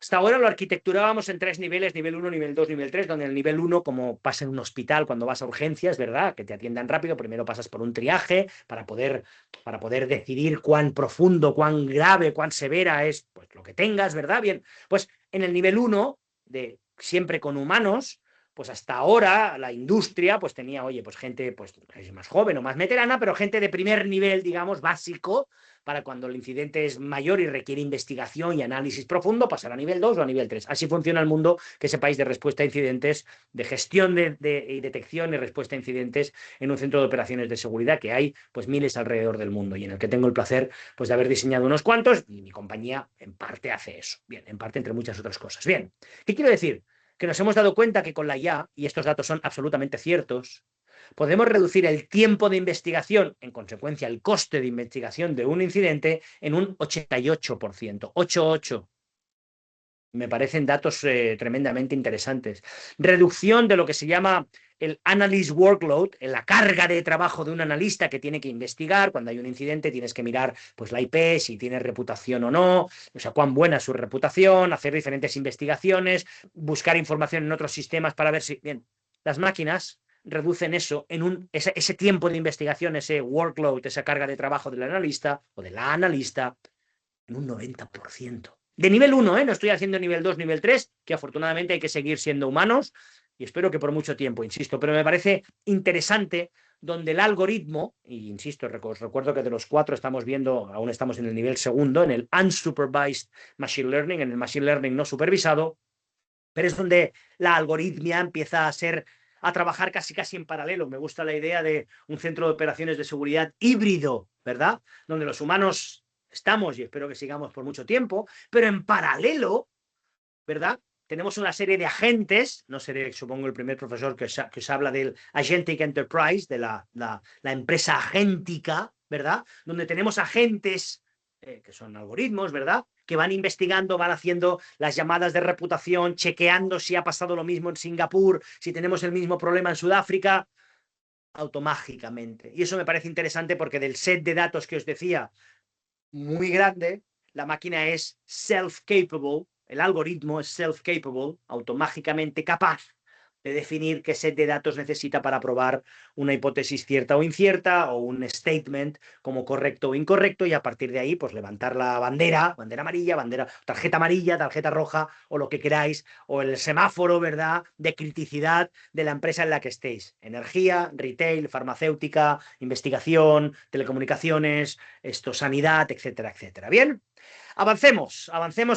hasta ahora lo arquitecturábamos en 3 niveles: nivel 1, nivel 2, nivel 3, donde el nivel 1, como pasa en un hospital cuando vas a urgencias, ¿verdad?, que te atiendan rápido, primero pasas por un triaje para poder decidir cuán profundo, cuán grave, cuán severa es, pues, lo que tengas, ¿verdad? Bien, pues en el nivel 1, de siempre con humanos, pues hasta ahora la industria pues tenía, oye, pues gente pues más joven o más veterana, pero gente de primer nivel, digamos, básico, para cuando el incidente es mayor y requiere investigación y análisis profundo, pasar a nivel 2 o a nivel 3. Así funciona el mundo, que sepáis, de respuesta a incidentes, de gestión y detección y respuesta a incidentes en un centro de operaciones de seguridad, que hay pues miles alrededor del mundo y en el que tengo el placer pues de haber diseñado unos cuantos, y mi compañía en parte hace eso. Bien, en parte entre muchas otras cosas. Bien, ¿qué quiero decir? Que nos hemos dado cuenta que con la IA, y estos datos son absolutamente ciertos, podemos reducir el tiempo de investigación, en consecuencia el coste de investigación de un incidente, en un 88%. 88. Me parecen datos tremendamente interesantes. Reducción de lo que se llama el analyst workload, la carga de trabajo de un analista que tiene que investigar. Cuando hay un incidente tienes que mirar pues la IP, si tiene reputación o no, o sea, cuán buena es su reputación, hacer diferentes investigaciones, buscar información en otros sistemas para ver si... Bien, las máquinas reducen eso en ese tiempo de investigación, ese workload, esa carga de trabajo del analista o de la analista, en un 90%. De nivel 1, no estoy haciendo nivel 2, nivel 3, que afortunadamente hay que seguir siendo humanos, y espero que por mucho tiempo, insisto, pero me parece interesante donde el algoritmo, y insisto, os recuerdo que de los 4 estamos viendo, aún estamos en el nivel segundo, en el unsupervised machine learning, en el machine learning no supervisado, pero es donde la algoritmia empieza a trabajar casi en paralelo. Me gusta la idea de un centro de operaciones de seguridad híbrido, ¿verdad?, donde los humanos estamos, y espero que sigamos por mucho tiempo, pero en paralelo, ¿verdad?, tenemos una serie de agentes. No seré, supongo, el primer profesor que os habla del Agentic Enterprise, de la empresa agéntica, ¿verdad?, donde tenemos agentes que son algoritmos, ¿verdad?, que van investigando, van haciendo las llamadas de reputación, chequeando si ha pasado lo mismo en Singapur, si tenemos el mismo problema en Sudáfrica, automágicamente. Y eso me parece interesante porque del set de datos que os decía, muy grande, la máquina es self-capable, el algoritmo es self-capable, automáticamente capaz de definir qué set de datos necesita para probar una hipótesis cierta o incierta, o un statement como correcto o incorrecto, y a partir de ahí pues levantar la bandera amarilla, tarjeta amarilla, tarjeta roja, o lo que queráis, o el semáforo, ¿verdad?, de criticidad de la empresa en la que estéis: energía, retail, farmacéutica, investigación, telecomunicaciones, sanidad, etcétera, etcétera. Bien, avancemos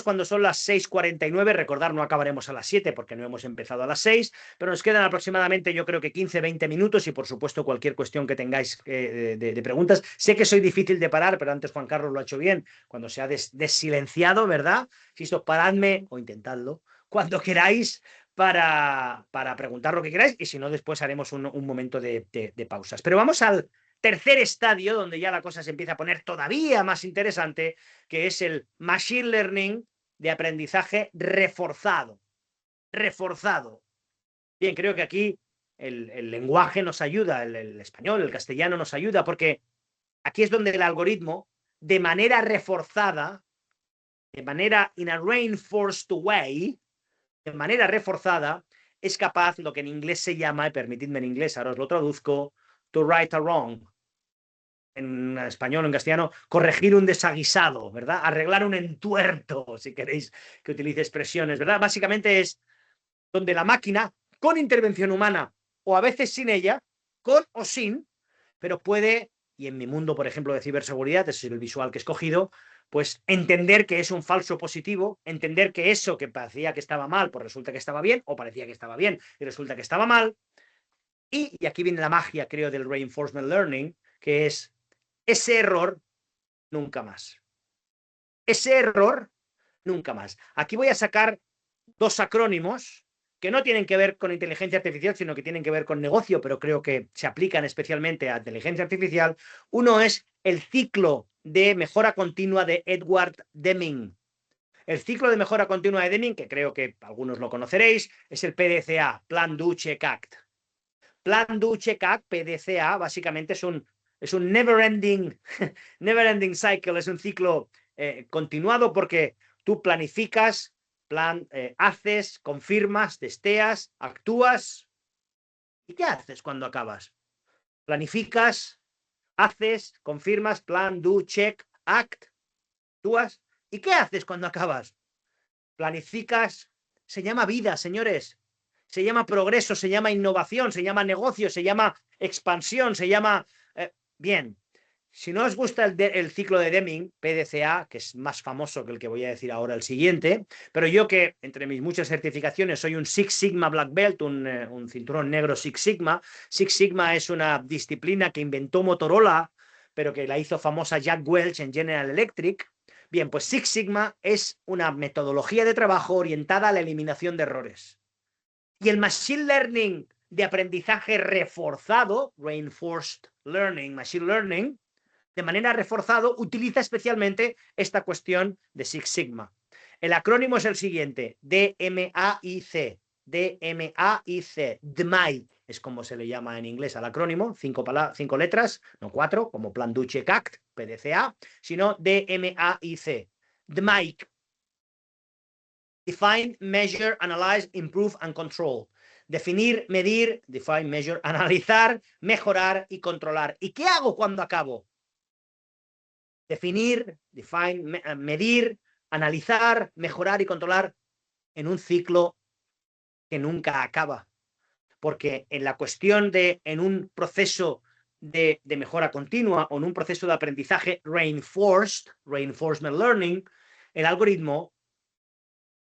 cuando son las 6:49. Recordar, no acabaremos a las 7 porque no hemos empezado a las 6, pero nos quedan aproximadamente, yo creo que 15-20 minutos, y por supuesto cualquier cuestión que tengáis de preguntas. Sé que soy difícil de parar, pero antes Juan Carlos lo ha hecho bien cuando se ha desilenciado, ¿verdad? Insisto, paradme o intentadlo cuando queráis para preguntar lo que queráis, y si no, después haremos un momento de pausas. Pero vamos al tercer estadio, donde ya la cosa se empieza a poner todavía más interesante, que es el machine learning de aprendizaje reforzado. Reforzado. Bien, creo que aquí el lenguaje nos ayuda, el español, el castellano nos ayuda, porque aquí es donde el algoritmo, de manera reforzada, de manera in a reinforced way, de manera reforzada, es capaz, lo que en inglés se llama, y permitidme en inglés, ahora os lo traduzco, to right a wrong. En español o en castellano, corregir un desaguisado, ¿verdad? Arreglar un entuerto, si queréis que utilice expresiones, ¿verdad? Básicamente es donde la máquina, con intervención humana, o a veces sin ella, con o sin, pero puede, y en mi mundo, por ejemplo, de ciberseguridad, ese es el visual que he escogido, pues entender que es un falso positivo, entender que eso que parecía que estaba mal, pues resulta que estaba bien, o parecía que estaba bien y resulta que estaba mal. Y aquí viene la magia, creo, del reinforcement learning, que es ese error nunca más. Ese error nunca más. Aquí voy a sacar dos acrónimos que no tienen que ver con inteligencia artificial, sino que tienen que ver con negocio, pero creo que se aplican especialmente a inteligencia artificial. Uno es el ciclo de mejora continua de Edward Deming. El ciclo de mejora continua de Deming, que creo que algunos lo conoceréis, es el PDCA, Plan Do Check Act. Plan Do Check Act, PDCA, básicamente es un never-ending cycle, es un ciclo continuado porque tú planificas, haces, confirmas, testeas, actúas. ¿Y qué haces cuando acabas? Planificas, haces, confirmas, plan, do, check, act, actúas. ¿Y qué haces cuando acabas? Planificas. Se llama vida, señores. Se llama progreso, se llama innovación, se llama negocio, se llama expansión, se llama... bien, si no os gusta el ciclo de Deming, PDCA, que es más famoso que el que voy a decir ahora el siguiente, pero yo que entre mis muchas certificaciones soy un Six Sigma Black Belt, un cinturón negro Six Sigma. Six Sigma es una disciplina que inventó Motorola, pero que la hizo famosa Jack Welch en General Electric. Bien, pues Six Sigma es una metodología de trabajo orientada a la eliminación de errores. Y el Machine Learning de aprendizaje reforzado, Reinforced Learning, Machine Learning, de manera reforzado, utiliza especialmente esta cuestión de Six Sigma. El acrónimo es el siguiente, DMAIC, DMAIC, DMAIC, es como se le llama en inglés al acrónimo, cinco letras, no 4, como Plan Do Check Act, PDCA, sino DMAIC, DMAIC. Define, measure, analyze, improve and control. Definir, medir, define, measure, analizar, mejorar y controlar. ¿Y qué hago cuando acabo? Definir, define, medir, analizar, mejorar y controlar en un ciclo que nunca acaba. Porque en la cuestión en un proceso de mejora continua o en un proceso de aprendizaje reinforcement learning, el algoritmo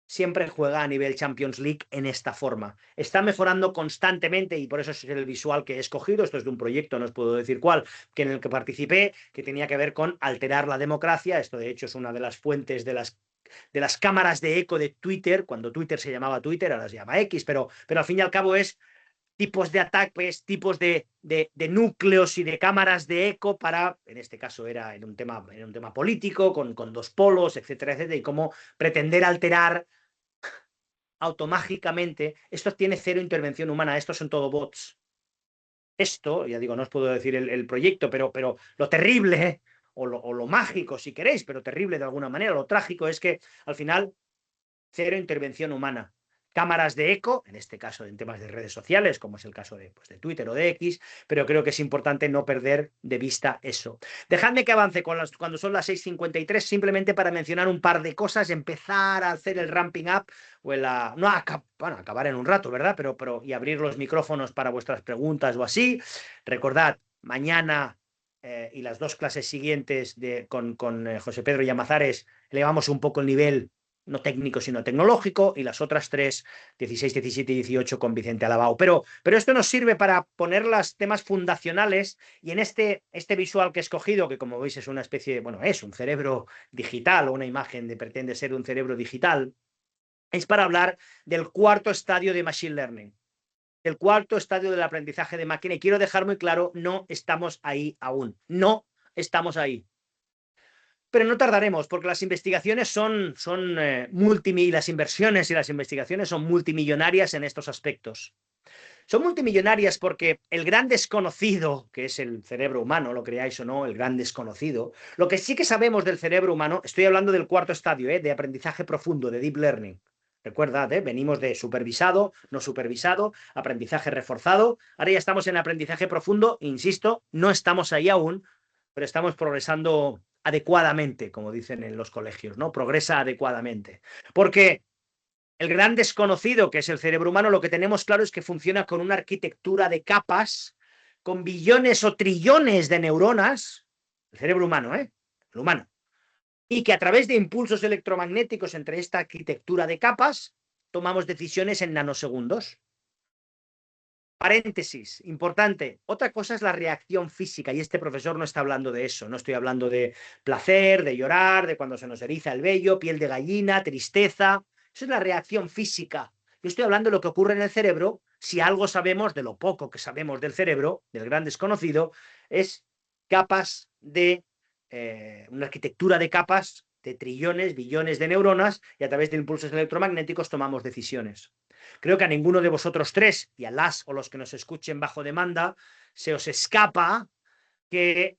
siempre juega a nivel Champions League en esta forma. Está mejorando constantemente y por eso es el visual que he escogido. Esto es de un proyecto, no os puedo decir cuál, que en el que participé, que tenía que ver con alterar la democracia. Esto de hecho es una de las fuentes de las cámaras de eco de Twitter, cuando Twitter se llamaba Twitter, ahora se llama X, pero al fin y al cabo es tipos de ataques, tipos de núcleos y de cámaras de eco para, en este caso era en un tema político, con dos polos, etcétera, etcétera, y cómo pretender alterar automáticamente. Esto tiene cero intervención humana, estos son todo bots. Esto, ya digo, no os puedo decir el proyecto, pero lo terrible, o lo mágico si queréis, pero terrible de alguna manera, lo trágico es que al final cero intervención humana. Cámaras de eco, en este caso en temas de redes sociales, como es el caso de Twitter o de X, pero creo que es importante no perder de vista eso. Dejadme que avance cuando son las 6:53, simplemente para mencionar un par de cosas, empezar a hacer el ramping up, o acabar en un rato, ¿verdad? Y abrir los micrófonos para vuestras preguntas o así. Recordad, mañana y las dos clases siguientes con José Pedro Llamazares, elevamos un poco el nivel no técnico, sino tecnológico, y las otras 3, 16, 17 y 18 con Vicente Alabao. Pero esto nos sirve para poner los temas fundacionales, y en este visual que he escogido, que como veis es una especie, es un cerebro digital, o una imagen pretende ser un cerebro digital, es para hablar del cuarto estadio de Machine Learning, del cuarto estadio del aprendizaje de máquina, y quiero dejar muy claro, no estamos ahí aún, no estamos ahí. Pero no tardaremos, porque las investigaciones son las inversiones y las investigaciones son multimillonarias en estos aspectos. Son multimillonarias porque el gran desconocido, que es el cerebro humano, lo creáis o no, el gran desconocido, lo que sí que sabemos del cerebro humano, estoy hablando del cuarto estadio, de aprendizaje profundo, de deep learning. Recordad, venimos de supervisado, no supervisado, aprendizaje reforzado. Ahora ya estamos en aprendizaje profundo. Insisto, no estamos ahí aún, pero estamos progresando adecuadamente, como dicen en los colegios, ¿no? Progresa adecuadamente. Porque el gran desconocido, que es el cerebro humano, lo que tenemos claro es que funciona con una arquitectura de capas, con billones o trillones de neuronas, el cerebro humano, el humano, y que a través de impulsos electromagnéticos entre esta arquitectura de capas, tomamos decisiones en nanosegundos. Paréntesis, importante. Otra cosa es la reacción física, y este profesor no está hablando de eso. No estoy hablando de placer, de llorar, de cuando se nos eriza el vello, piel de gallina, tristeza. Eso es la reacción física. Yo estoy hablando de lo que ocurre en el cerebro. Si algo sabemos, de lo poco que sabemos del cerebro, del gran desconocido, es capas de una arquitectura de capas de trillones, billones de neuronas, y a través de impulsos electromagnéticos tomamos decisiones. Creo que a ninguno de vosotros tres, y a las o los que nos escuchen bajo demanda, se os escapa que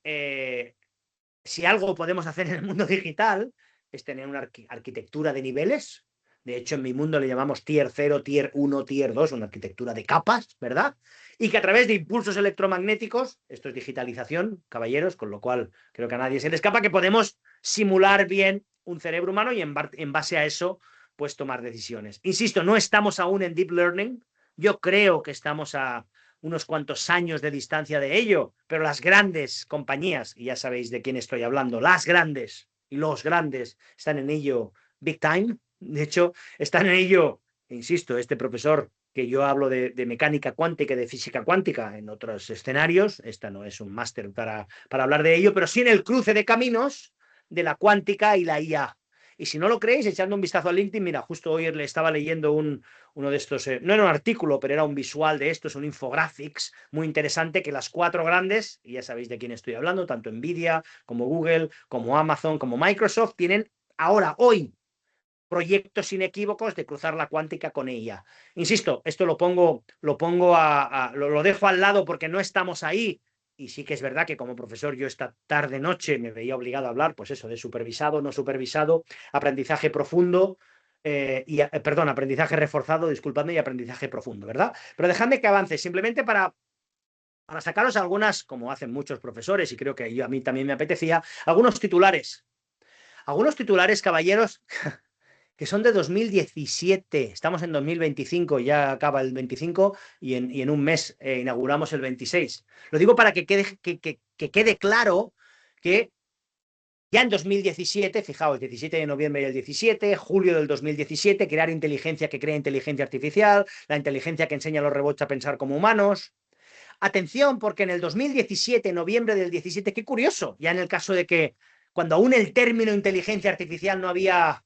si algo podemos hacer en el mundo digital es tener una arquitectura de niveles. De hecho, en mi mundo le llamamos tier 0, tier 1, tier 2, una arquitectura de capas, ¿verdad? Y que a través de impulsos electromagnéticos, esto es digitalización, caballeros, con lo cual creo que a nadie se le escapa, que podemos simular bien un cerebro humano y en base a eso, pues tomar decisiones. Insisto, no estamos aún en deep learning. Yo creo que estamos a unos cuantos años de distancia de ello, pero las grandes compañías, y ya sabéis de quién estoy hablando, las grandes y los grandes están en ello big time. De hecho, están en ello, insisto, este profesor que yo hablo de mecánica cuántica y de física cuántica en otros escenarios, esta no es un máster para hablar de ello, pero sí en el cruce de caminos de la cuántica y la IA. Y si no lo creéis, echando un vistazo a LinkedIn, mira, justo hoy le estaba leyendo uno de estos, no era un artículo, pero era un visual de estos, un infographics muy interesante, que las cuatro grandes, y ya sabéis de quién estoy hablando, tanto Nvidia como Google, como Amazon, como Microsoft, tienen ahora, hoy, proyectos inequívocos de cruzar la cuántica con ella. Insisto, esto lo dejo al lado porque no estamos ahí. Y sí que es verdad que como profesor yo esta tarde-noche me veía obligado a hablar, pues eso, de supervisado, no supervisado, aprendizaje profundo, perdón, aprendizaje reforzado, disculpadme, y aprendizaje profundo, ¿verdad? Pero dejadme que avance, simplemente para sacaros algunas, como hacen muchos profesores, y creo que a mí también me apetecía, algunos titulares. Algunos titulares, caballeros, que son de 2017. Estamos en 2025, ya acaba el 25 y en un mes inauguramos el 26. Lo digo para que quede claro que ya en 2017, fijaos, 17 de noviembre del 17, julio del 2017, crear inteligencia que crea inteligencia artificial, la inteligencia que enseña a los robots a pensar como humanos. Atención, porque en el 2017, noviembre del 17, qué curioso, ya en el caso de que cuando aún el término inteligencia artificial no había,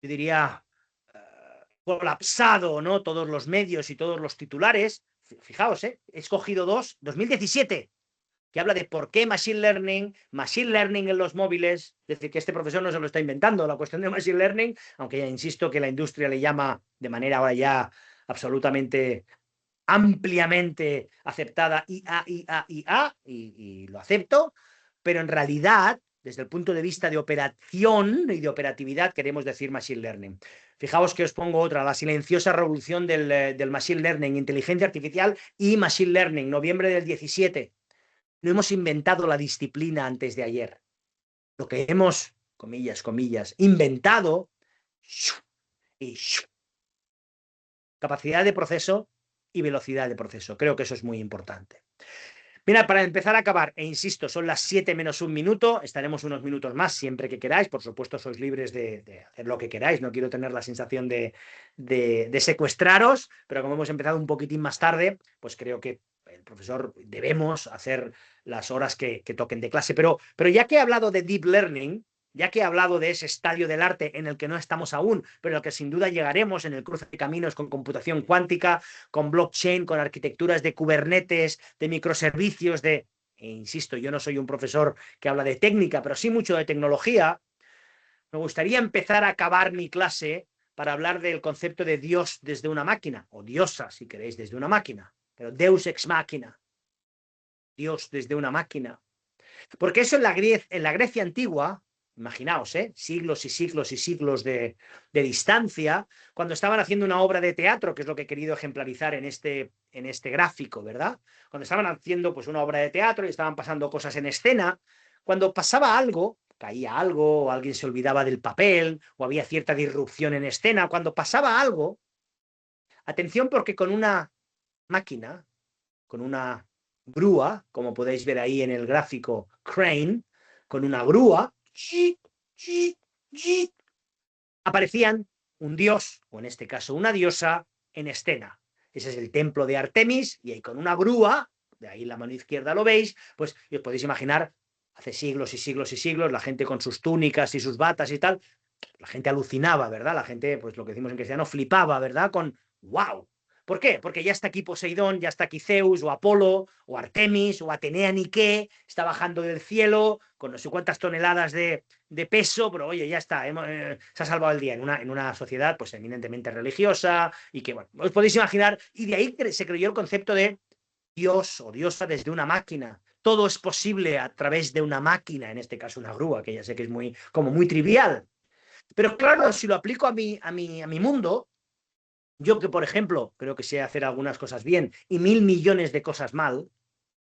yo diría, colapsado, ¿no? Todos los medios y todos los titulares. Fijaos, he escogido 2017, que habla de por qué Machine Learning en los móviles. Es decir, que este profesor no se lo está inventando, la cuestión de Machine Learning, aunque ya insisto que la industria le llama de manera ahora ya absolutamente ampliamente aceptada IA, y lo acepto, pero en realidad, desde el punto de vista de operación y de operatividad, queremos decir Machine Learning. Fijaos que os pongo otra, la silenciosa revolución del Machine Learning, inteligencia artificial y Machine Learning, noviembre del 17. No hemos inventado la disciplina antes de ayer. Lo que hemos, comillas, inventado, capacidad de proceso y velocidad de proceso. Creo que eso es muy importante. Mira, para empezar a acabar, e insisto, son las 7 menos un minuto, estaremos unos minutos más siempre que queráis, por supuesto sois libres de hacer lo que queráis, no quiero tener la sensación de secuestraros, pero como hemos empezado un poquitín más tarde, pues creo que el profesor debemos hacer las horas que toquen de clase, pero ya que he hablado de Deep Learning, ya que he hablado de ese estadio del arte en el que no estamos aún, pero en el que sin duda llegaremos en el cruce de caminos con computación cuántica, con blockchain, con arquitecturas de Kubernetes, de microservicios, insisto, yo no soy un profesor que habla de técnica, pero sí mucho de tecnología. Me gustaría empezar a acabar mi clase para hablar del concepto de Dios desde una máquina, o diosa, si queréis, desde una máquina, pero Deus ex machina, Dios desde una máquina. Porque eso en la Grecia antigua, imaginaos, siglos y siglos y siglos de distancia, cuando estaban haciendo una obra de teatro, que es lo que he querido ejemplarizar en este gráfico, ¿verdad? Cuando estaban haciendo pues, una obra de teatro y estaban pasando cosas en escena, cuando pasaba algo, caía algo, o alguien se olvidaba del papel, o había cierta disrupción en escena, cuando pasaba algo, atención porque con una máquina, con una grúa, como podéis ver ahí en el gráfico crane, con una grúa, aparecían un dios, o en este caso una diosa, en escena. Ese es el templo de Artemis, y ahí con una grúa, de ahí la mano izquierda lo veis, pues os podéis imaginar, hace siglos y siglos y siglos, la gente con sus túnicas y sus batas y tal, la gente alucinaba, ¿verdad? La gente, pues lo que decimos en castellano, flipaba, ¿verdad? Con wow. ¿Por qué? Porque ya está aquí Poseidón, ya está aquí Zeus, o Apolo, o Artemis, o Atenea Nike, está bajando del cielo con no sé cuántas toneladas de peso, pero oye, ya está, se ha salvado el día en una sociedad pues eminentemente religiosa y que, bueno, os podéis imaginar, y de ahí se creyó el concepto de Dios o diosa desde una máquina. Todo es posible a través de una máquina, en este caso una grúa, que ya sé que es como muy trivial. Pero claro, si lo aplico a mi mundo, yo que, por ejemplo, creo que sé hacer algunas cosas bien y 1.000 millones de cosas mal,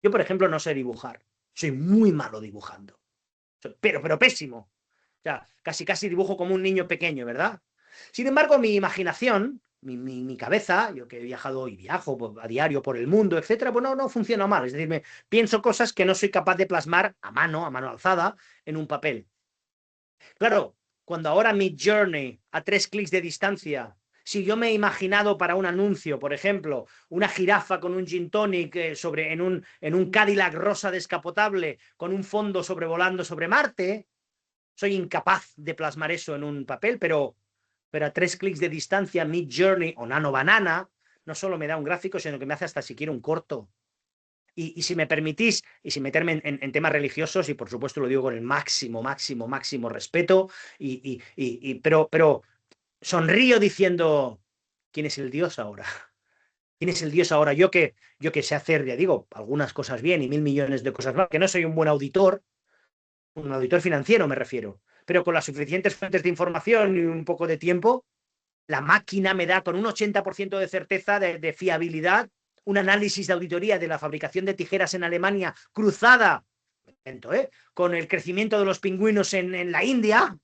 yo, por ejemplo, no sé dibujar. Soy muy malo dibujando. Pero pésimo. O sea, casi dibujo como un niño pequeño, ¿verdad? Sin embargo, mi imaginación, mi cabeza, yo que he viajado y viajo a diario por el mundo, etcétera, pues no funciona mal. Es decir, pienso cosas que no soy capaz de plasmar a mano alzada, en un papel. Claro, cuando ahora mi journey a 3 clics de distancia, si yo me he imaginado para un anuncio, por ejemplo, una jirafa con un gin tonic en un Cadillac rosa descapotable con un fondo sobrevolando sobre Marte, soy incapaz de plasmar eso en un papel, pero a 3 clics de distancia, Mid Journey o Nano Banana no solo me da un gráfico, sino que me hace hasta siquiera un corto. Y si me permitís, y sin meterme en temas religiosos, y por supuesto lo digo con el máximo respeto, pero sonrío diciendo, ¿quién es el Dios ahora? ¿Quién es el Dios ahora? Yo que sé hacer, ya digo, algunas cosas bien y 1.000 millones de cosas mal, que no soy un buen auditor, un auditor financiero me refiero, pero con las suficientes fuentes de información y un poco de tiempo, la máquina me da con un 80% de certeza de fiabilidad un análisis de auditoría de la fabricación de tijeras en Alemania cruzada con el crecimiento de los pingüinos en la India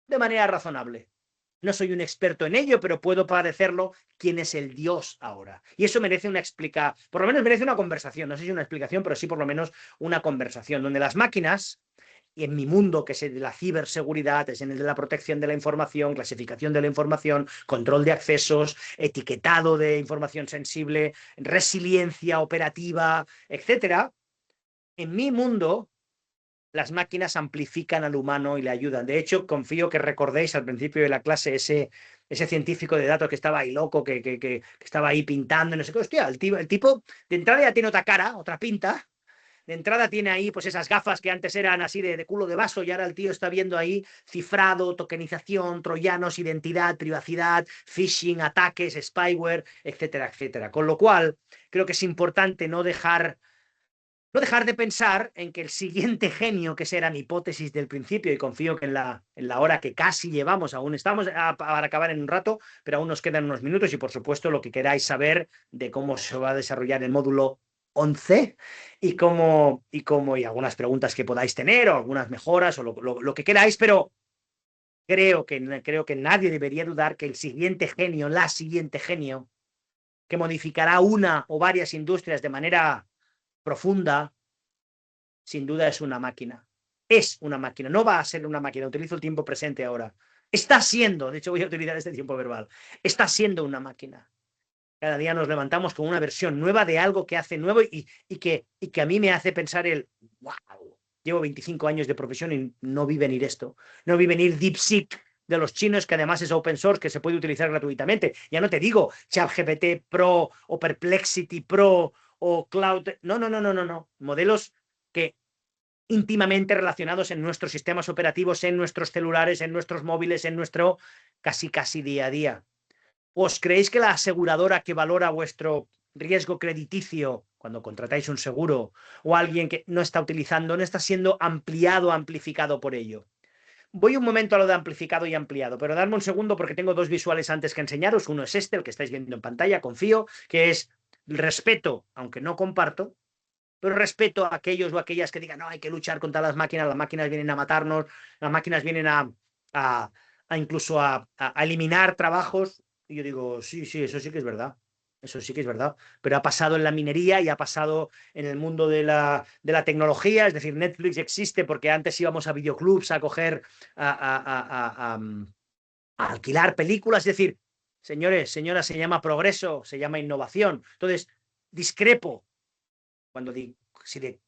de manera razonable. No soy un experto en ello, pero puedo padecerlo quién es el Dios ahora. Y eso merece por lo menos merece una conversación, no sé si una explicación, pero sí por lo menos una conversación, donde las máquinas, y en mi mundo, que es el de la ciberseguridad, es en el de la protección de la información, clasificación de la información, control de accesos, etiquetado de información sensible, resiliencia operativa, etcétera. En mi mundo, las máquinas amplifican al humano y le ayudan. De hecho, confío que recordéis al principio de la clase ese científico de datos que estaba ahí loco, que estaba ahí pintando, no sé qué. Hostia, el tipo de entrada ya tiene otra cara, otra pinta. De entrada tiene ahí pues esas gafas que antes eran así de culo de vaso, y ahora el tío está viendo ahí cifrado, tokenización, troyanos, identidad, privacidad, phishing, ataques, spyware, etcétera, etcétera. Con lo cual, creo que es importante no dejar de pensar en que el siguiente genio, que será mi hipótesis del principio, y confío que en la hora que casi llevamos, aún estamos para acabar en un rato, pero aún nos quedan unos minutos, y por supuesto lo que queráis saber de cómo se va a desarrollar el módulo 11 y y algunas preguntas que podáis tener, o algunas mejoras, o lo que queráis, pero creo que nadie debería dudar que el siguiente genio, la siguiente genio, que modificará una o varias industrias de manera profunda, sin duda es una máquina. Es una máquina, no va a ser una máquina. Utilizo el tiempo presente ahora. Está siendo, de hecho voy a utilizar este tiempo verbal, está siendo una máquina. Cada día nos levantamos con una versión nueva de algo que hace nuevo y que a mí me hace pensar wow, llevo 25 años de profesión y no vi venir esto. No vi venir DeepSeek de los chinos, que además es open source, que se puede utilizar gratuitamente. Ya no te digo ChatGPT Pro o Perplexity Pro o Cloud. No. Modelos que íntimamente relacionados en nuestros sistemas operativos, en nuestros celulares, en nuestros móviles, en nuestro casi día a día. ¿Os creéis que la aseguradora que valora vuestro riesgo crediticio cuando contratáis un seguro o alguien que no está utilizando, no está siendo ampliado, amplificado por ello. Voy un momento a lo de amplificado y ampliado, pero dadme un segundo porque tengo dos visuales antes que enseñaros. Uno es este, el que estáis viendo en pantalla, confío, que es respeto, aunque no comparto, pero respeto a aquellos o aquellas que digan, no, hay que luchar contra las máquinas vienen a matarnos, las máquinas vienen a, incluso a eliminar trabajos. Y yo digo, sí, sí, eso sí que es verdad. Eso sí que es verdad. Pero ha pasado en la minería y ha pasado en el mundo de la tecnología. Es decir, Netflix existe porque antes íbamos a videoclubs a coger, a alquilar películas. Es decir, señores, señoras, se llama progreso, se llama innovación. Entonces, discrepo cuando si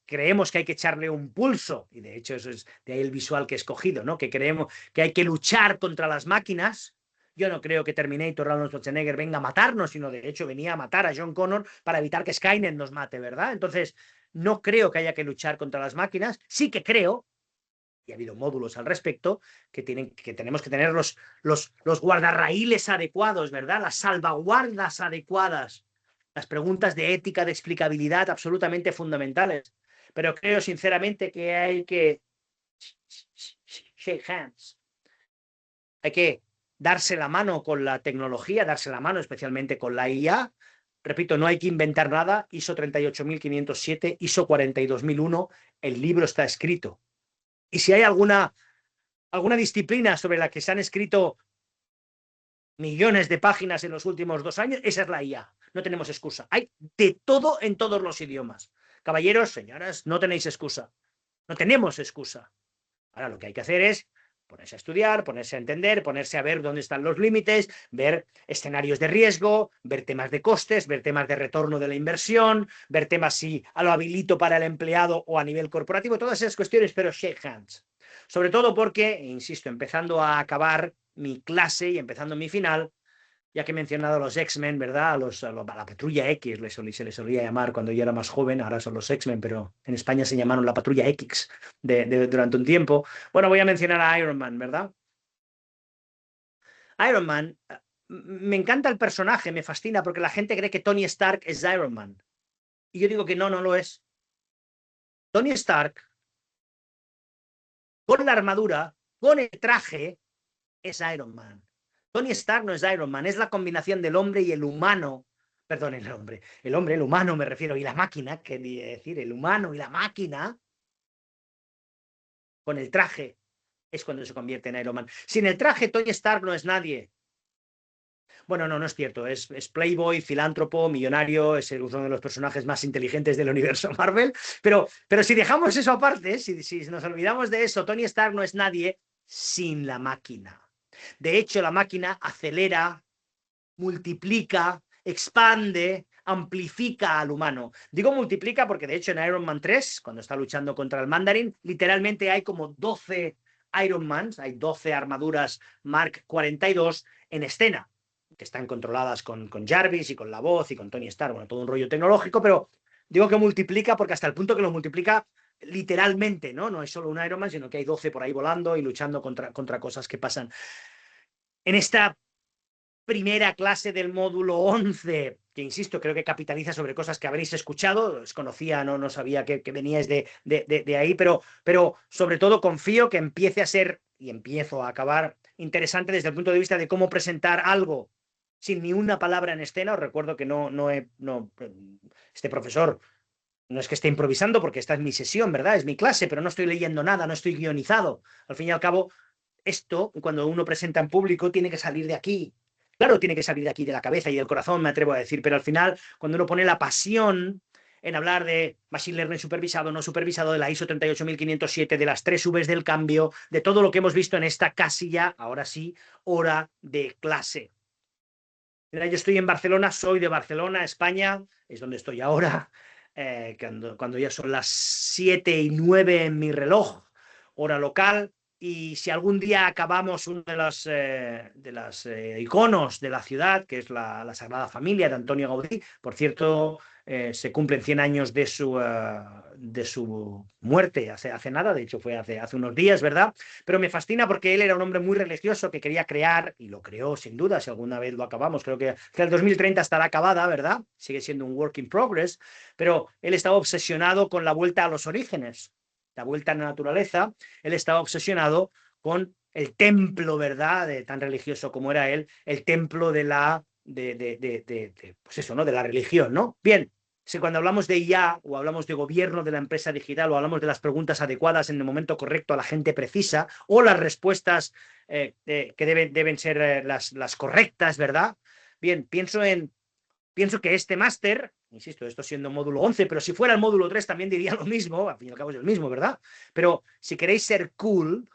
creemos que hay que echarle un pulso, y de hecho eso es de ahí el visual que he escogido, ¿no? Que creemos que hay que luchar contra las máquinas. Yo no creo que Terminator, Arnold Schwarzenegger, venga a matarnos, sino de hecho venía a matar a John Connor para evitar que Skynet nos mate, ¿verdad? Entonces, no creo que haya que luchar contra las máquinas. Sí que creo, y ha habido módulos al respecto, que tenemos que tener los guardarraíles adecuados, ¿verdad? Las salvaguardas adecuadas, las preguntas de ética, de explicabilidad absolutamente fundamentales. Pero creo sinceramente que hay que shake hands. Hay que darse la mano con la tecnología, darse la mano especialmente con la IA. Repito, no hay que inventar nada. ISO 38507, ISO 42001, el libro está escrito. Y si hay alguna disciplina sobre la que se han escrito millones de páginas en los últimos 2 años, esa es la IA. No tenemos excusa. Hay de todo en todos los idiomas. Caballeros, señoras, no tenéis excusa. No tenemos excusa. Ahora lo que hay que hacer es ponerse a estudiar, ponerse a entender, ponerse a ver dónde están los límites, ver escenarios de riesgo, ver temas de costes, ver temas de retorno de la inversión, ver temas si lo habilito para el empleado o a nivel corporativo, todas esas cuestiones, pero shake hands. Sobre todo porque, insisto, empezando a acabar mi clase y empezando mi final, ya que he mencionado a los X-Men, ¿verdad? A la Patrulla X se les solía llamar cuando yo era más joven, ahora son los X-Men, pero en España se llamaron la Patrulla X durante un tiempo. Bueno, voy a mencionar a Iron Man, ¿verdad? Iron Man, me encanta el personaje, me fascina, porque la gente cree que Tony Stark es Iron Man. Y yo digo que no, no lo es. Tony Stark, con la armadura, con el traje, es Iron Man. Tony Stark no es Iron Man, es la combinación del hombre y el humano. Perdón, el humano me refiero, y la máquina, quería decir, el humano y la máquina, con el traje, es cuando se convierte en Iron Man. Sin el traje, Tony Stark no es nadie. Bueno, no, no es cierto. Es playboy, filántropo, millonario, es uno de los personajes más inteligentes del universo Marvel. Pero si dejamos eso aparte, si nos olvidamos de eso, Tony Stark no es nadie sin la máquina. De hecho, la máquina acelera, multiplica, expande, amplifica al humano. Digo multiplica porque de hecho en Iron Man 3, cuando está luchando contra el Mandarin, literalmente hay como 12 Iron Mans, hay 12 armaduras Mark 42 en escena, que están controladas con Jarvis y con la voz y con Tony Stark, bueno, todo un rollo tecnológico, pero digo que multiplica porque hasta el punto que lo multiplica literalmente, ¿no? No es solo un Iron Man, sino que hay 12 por ahí volando y luchando contra cosas que pasan. En esta primera clase del módulo 11, que insisto, creo que capitaliza sobre cosas que habréis escuchado, os conocía, no sabía que veníais de ahí, pero sobre todo confío que empiece a ser, y empiezo a acabar, interesante desde el punto de vista de cómo presentar algo sin ni una palabra en escena. Os recuerdo que este profesor no es que esté improvisando porque esta es mi sesión, ¿verdad? Es mi clase, pero no estoy leyendo nada, no estoy guionizado. Al fin y al cabo, esto, cuando uno presenta en público, tiene que salir de aquí. Claro, tiene que salir de aquí, de la cabeza y del corazón, me atrevo a decir, pero al final, cuando uno pone la pasión en hablar de Machine Learning supervisado, no supervisado, de la ISO 38507, de las 3 Vs del cambio, de todo lo que hemos visto en esta casi ya, ahora sí, hora de clase. Mira, yo estoy en Barcelona, soy de Barcelona, España, es donde estoy ahora, cuando ya son las 7:09 en mi reloj, hora local, y si algún día acabamos uno de los iconos de la ciudad, que es la Sagrada Familia de Antonio Gaudí, por cierto, se cumplen 100 años de su muerte hace nada, de hecho fue hace unos días, ¿verdad? Pero me fascina porque él era un hombre muy religioso que quería crear, y lo creó sin duda, si alguna vez lo acabamos, creo que hasta el 2030 estará acabada, ¿verdad? Sigue siendo un work in progress, pero él estaba obsesionado con la vuelta a los orígenes, la vuelta a la naturaleza. Él estaba obsesionado con el templo, ¿verdad? Tan religioso como era él, el templo de la, pues eso, ¿no? De la religión, ¿no? Bien, si cuando hablamos de IA o hablamos de gobierno de la empresa digital o hablamos de las preguntas adecuadas en el momento correcto a la gente precisa o las respuestas que deben ser las correctas, ¿verdad? Bien, pienso que este máster, insisto, esto siendo módulo 11, pero si fuera el módulo 3 también diría lo mismo, al fin y al cabo es el mismo, ¿verdad? Pero si queréis ser cool,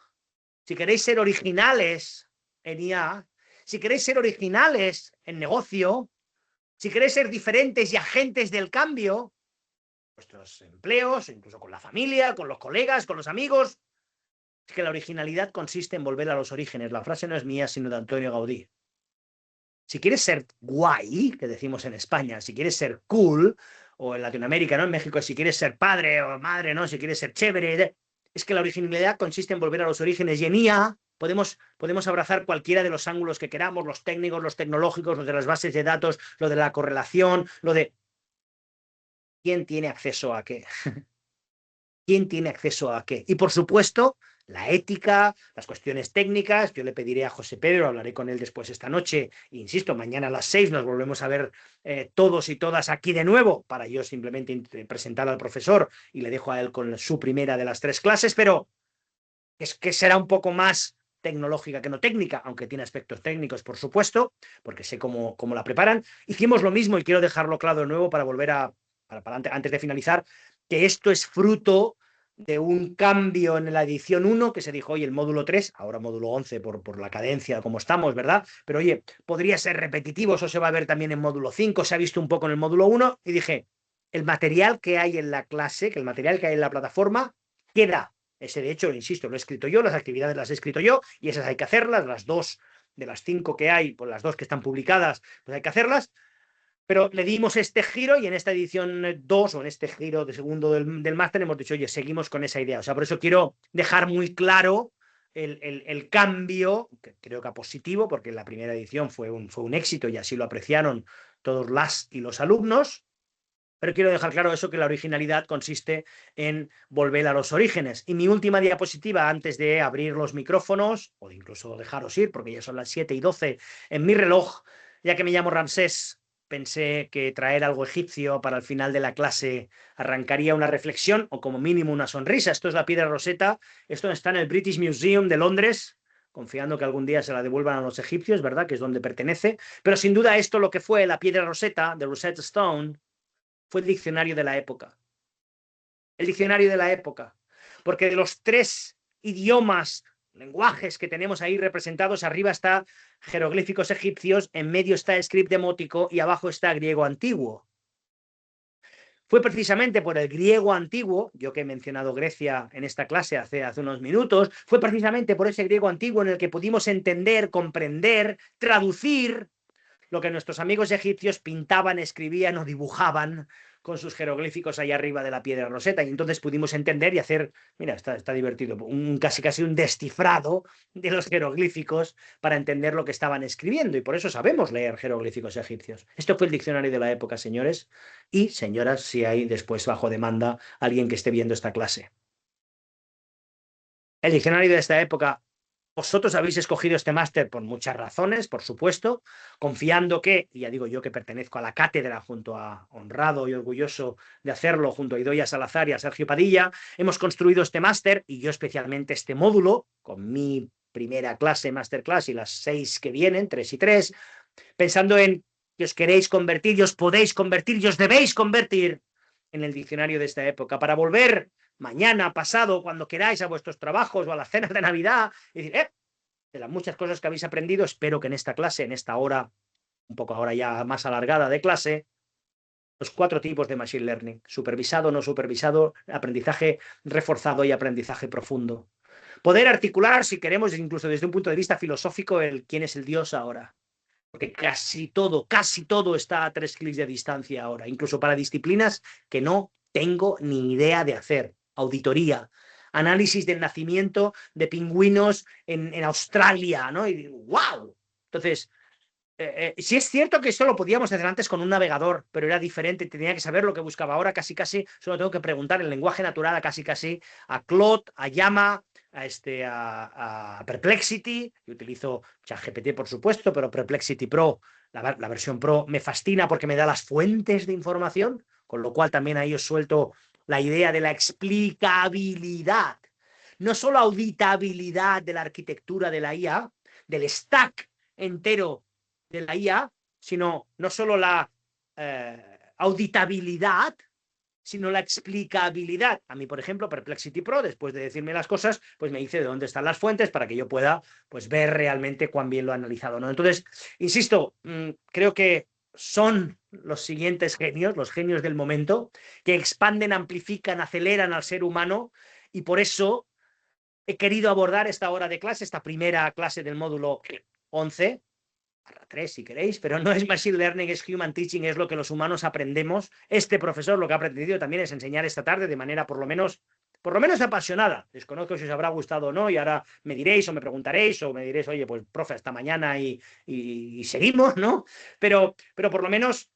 si queréis ser originales en IA, si queréis ser originales en negocio, si queréis ser diferentes y agentes del cambio, vuestros empleos, incluso con la familia, con los colegas, con los amigos, es que la originalidad consiste en volver a los orígenes. La frase no es mía, sino de Antonio Gaudí. Si quieres ser guay, que decimos en España, si quieres ser cool, o en Latinoamérica, ¿no? En México, si quieres ser padre o madre, ¿no? Si quieres ser chévere, es que la originalidad consiste en volver a los orígenes. Y en IA podemos abrazar cualquiera de los ángulos que queramos, los técnicos, los tecnológicos, los de las bases de datos, lo de la correlación, lo de quién tiene acceso a qué. ¿Quién tiene acceso a qué? Y por supuesto, la ética, las cuestiones técnicas. Yo le pediré a José Pedro, hablaré con él después esta noche, e insisto, mañana a las 6 nos volvemos a ver todos y todas aquí de nuevo, para yo simplemente presentar al profesor y le dejo a él con su primera de las 3 clases, pero es que será un poco más tecnológica que no técnica, aunque tiene aspectos técnicos, por supuesto, porque sé cómo la preparan. Hicimos lo mismo y quiero dejarlo claro de nuevo para volver antes de finalizar, que esto es fruto de un cambio en la edición 1, que se dijo, oye, el módulo 3, ahora módulo 11 por la cadencia como estamos, ¿verdad? Pero oye, podría ser repetitivo, eso se va a ver también en módulo 5, se ha visto un poco en el módulo 1, y dije, el material que hay en la clase, que el material que hay en la plataforma, queda. Ese, de hecho, insisto, lo he escrito yo, las actividades las he escrito yo, y esas hay que hacerlas, las 2 de las 5 que hay, pues las 2 que están publicadas, pues hay que hacerlas. Pero le dimos este giro y en esta edición 2 o en este giro de segundo del máster hemos dicho, oye, seguimos con esa idea. O sea, por eso quiero dejar muy claro el cambio, que creo que a positivo, porque la primera edición fue un éxito y así lo apreciaron todos las y los alumnos. Pero quiero dejar claro eso, que la originalidad consiste en volver a los orígenes. Y mi última diapositiva, antes de abrir los micrófonos, o de incluso dejaros ir, porque ya son las 7:12 en mi reloj, ya que me llamo Ramsés, pensé que traer algo egipcio para el final de la clase arrancaría una reflexión, o como mínimo una sonrisa. Esto es la piedra Rosetta, esto está en el British Museum de Londres, confiando que algún día se la devuelvan a los egipcios, ¿verdad?, que es donde pertenece. Pero sin duda esto, lo que fue la piedra Rosetta, de Rosetta Stone, fue el diccionario de la época. El diccionario de la época. Porque de los 3 idiomas, lenguajes que tenemos ahí representados, arriba está jeroglíficos egipcios, en medio está script demótico y abajo está griego antiguo. Fue precisamente por el griego antiguo, yo que he mencionado Grecia en esta clase hace unos minutos, fue precisamente por ese griego antiguo en el que pudimos entender, comprender, traducir lo que nuestros amigos egipcios pintaban, escribían o dibujaban con sus jeroglíficos ahí arriba de la piedra Rosetta, y entonces pudimos entender y hacer, mira, está divertido, casi un descifrado de los jeroglíficos para entender lo que estaban escribiendo, y por eso sabemos leer jeroglíficos egipcios. Esto fue el diccionario de la época, señores y señoras, si hay después bajo demanda alguien que esté viendo esta clase. El diccionario de esta época. Vosotros habéis escogido este máster por muchas razones, por supuesto, confiando que, y ya digo yo que pertenezco a la cátedra, junto a honrado y orgulloso de hacerlo, junto a Idoia Salazar y a Sergio Padilla, hemos construido este máster, y yo especialmente este módulo, con mi primera clase, masterclass, y las 6 que vienen, 3 y 3, pensando en que os queréis convertir, y os podéis convertir, y os debéis convertir en el diccionario de esta época, para volver mañana, pasado, cuando queráis, a vuestros trabajos o a las cenas de Navidad, y decir, de las muchas cosas que habéis aprendido, espero que en esta clase, en esta hora, un poco ahora ya más alargada de clase, los 4 tipos de Machine Learning: supervisado, no supervisado, aprendizaje reforzado y aprendizaje profundo. Poder articular, si queremos, incluso desde un punto de vista filosófico, el quién es el Dios ahora. Porque casi todo está a 3 clics de distancia ahora, incluso para disciplinas que no tengo ni idea de hacer. Auditoría, análisis del nacimiento de pingüinos en Australia, ¿no? Y digo, ¡wow! Entonces, sí es cierto que esto lo podíamos hacer antes con un navegador, pero era diferente, tenía que saber lo que buscaba. Ahora casi solo tengo que preguntar en lenguaje natural a casi a Claude, a Llama, a Perplexity. Yo utilizo ChatGPT, por supuesto, pero Perplexity Pro, la versión Pro, me fascina porque me da las fuentes de información, con lo cual también ahí os suelto la idea de la explicabilidad, no solo auditabilidad de la arquitectura de la IA, del stack entero de la IA, sino no solo la auditabilidad, sino la explicabilidad. A mí, por ejemplo, Perplexity Pro, después de decirme las cosas, pues me dice de dónde están las fuentes para que yo pueda pues, ver realmente cuán bien lo ha analizado, ¿no? Entonces, insisto, creo que son los siguientes genios, los genios del momento, que expanden, amplifican, aceleran al ser humano, y por eso he querido abordar esta hora de clase, esta primera clase del módulo 11, 3 si queréis, pero no es Machine Learning, es Human Teaching, es lo que los humanos aprendemos. Este profesor lo que ha pretendido también es enseñar esta tarde de manera por lo menos apasionada. Desconozco si os habrá gustado o no, y ahora me diréis o me preguntaréis o me diréis, oye, pues profe, hasta mañana y seguimos, ¿no? Pero por lo menos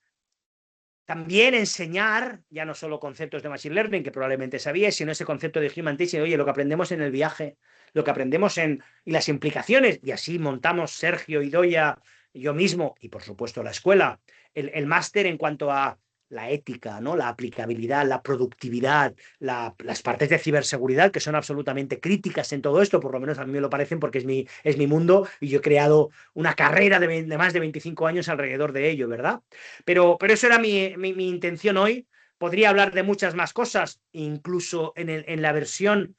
también enseñar, ya no solo conceptos de Machine Learning, que probablemente sabíais, sino ese concepto de Human Teaching, oye, lo que aprendemos en el viaje, lo que aprendemos y las implicaciones, y así montamos Sergio, Idoia, yo mismo, y por supuesto la escuela, el máster en cuanto a la ética, ¿no? La aplicabilidad, la productividad, las partes de ciberseguridad que son absolutamente críticas en todo esto, por lo menos a mí me lo parecen porque es mi mundo y yo he creado una carrera de más de 25 años alrededor de ello, ¿verdad? Pero eso era mi intención hoy. Podría hablar de muchas más cosas, incluso en la versión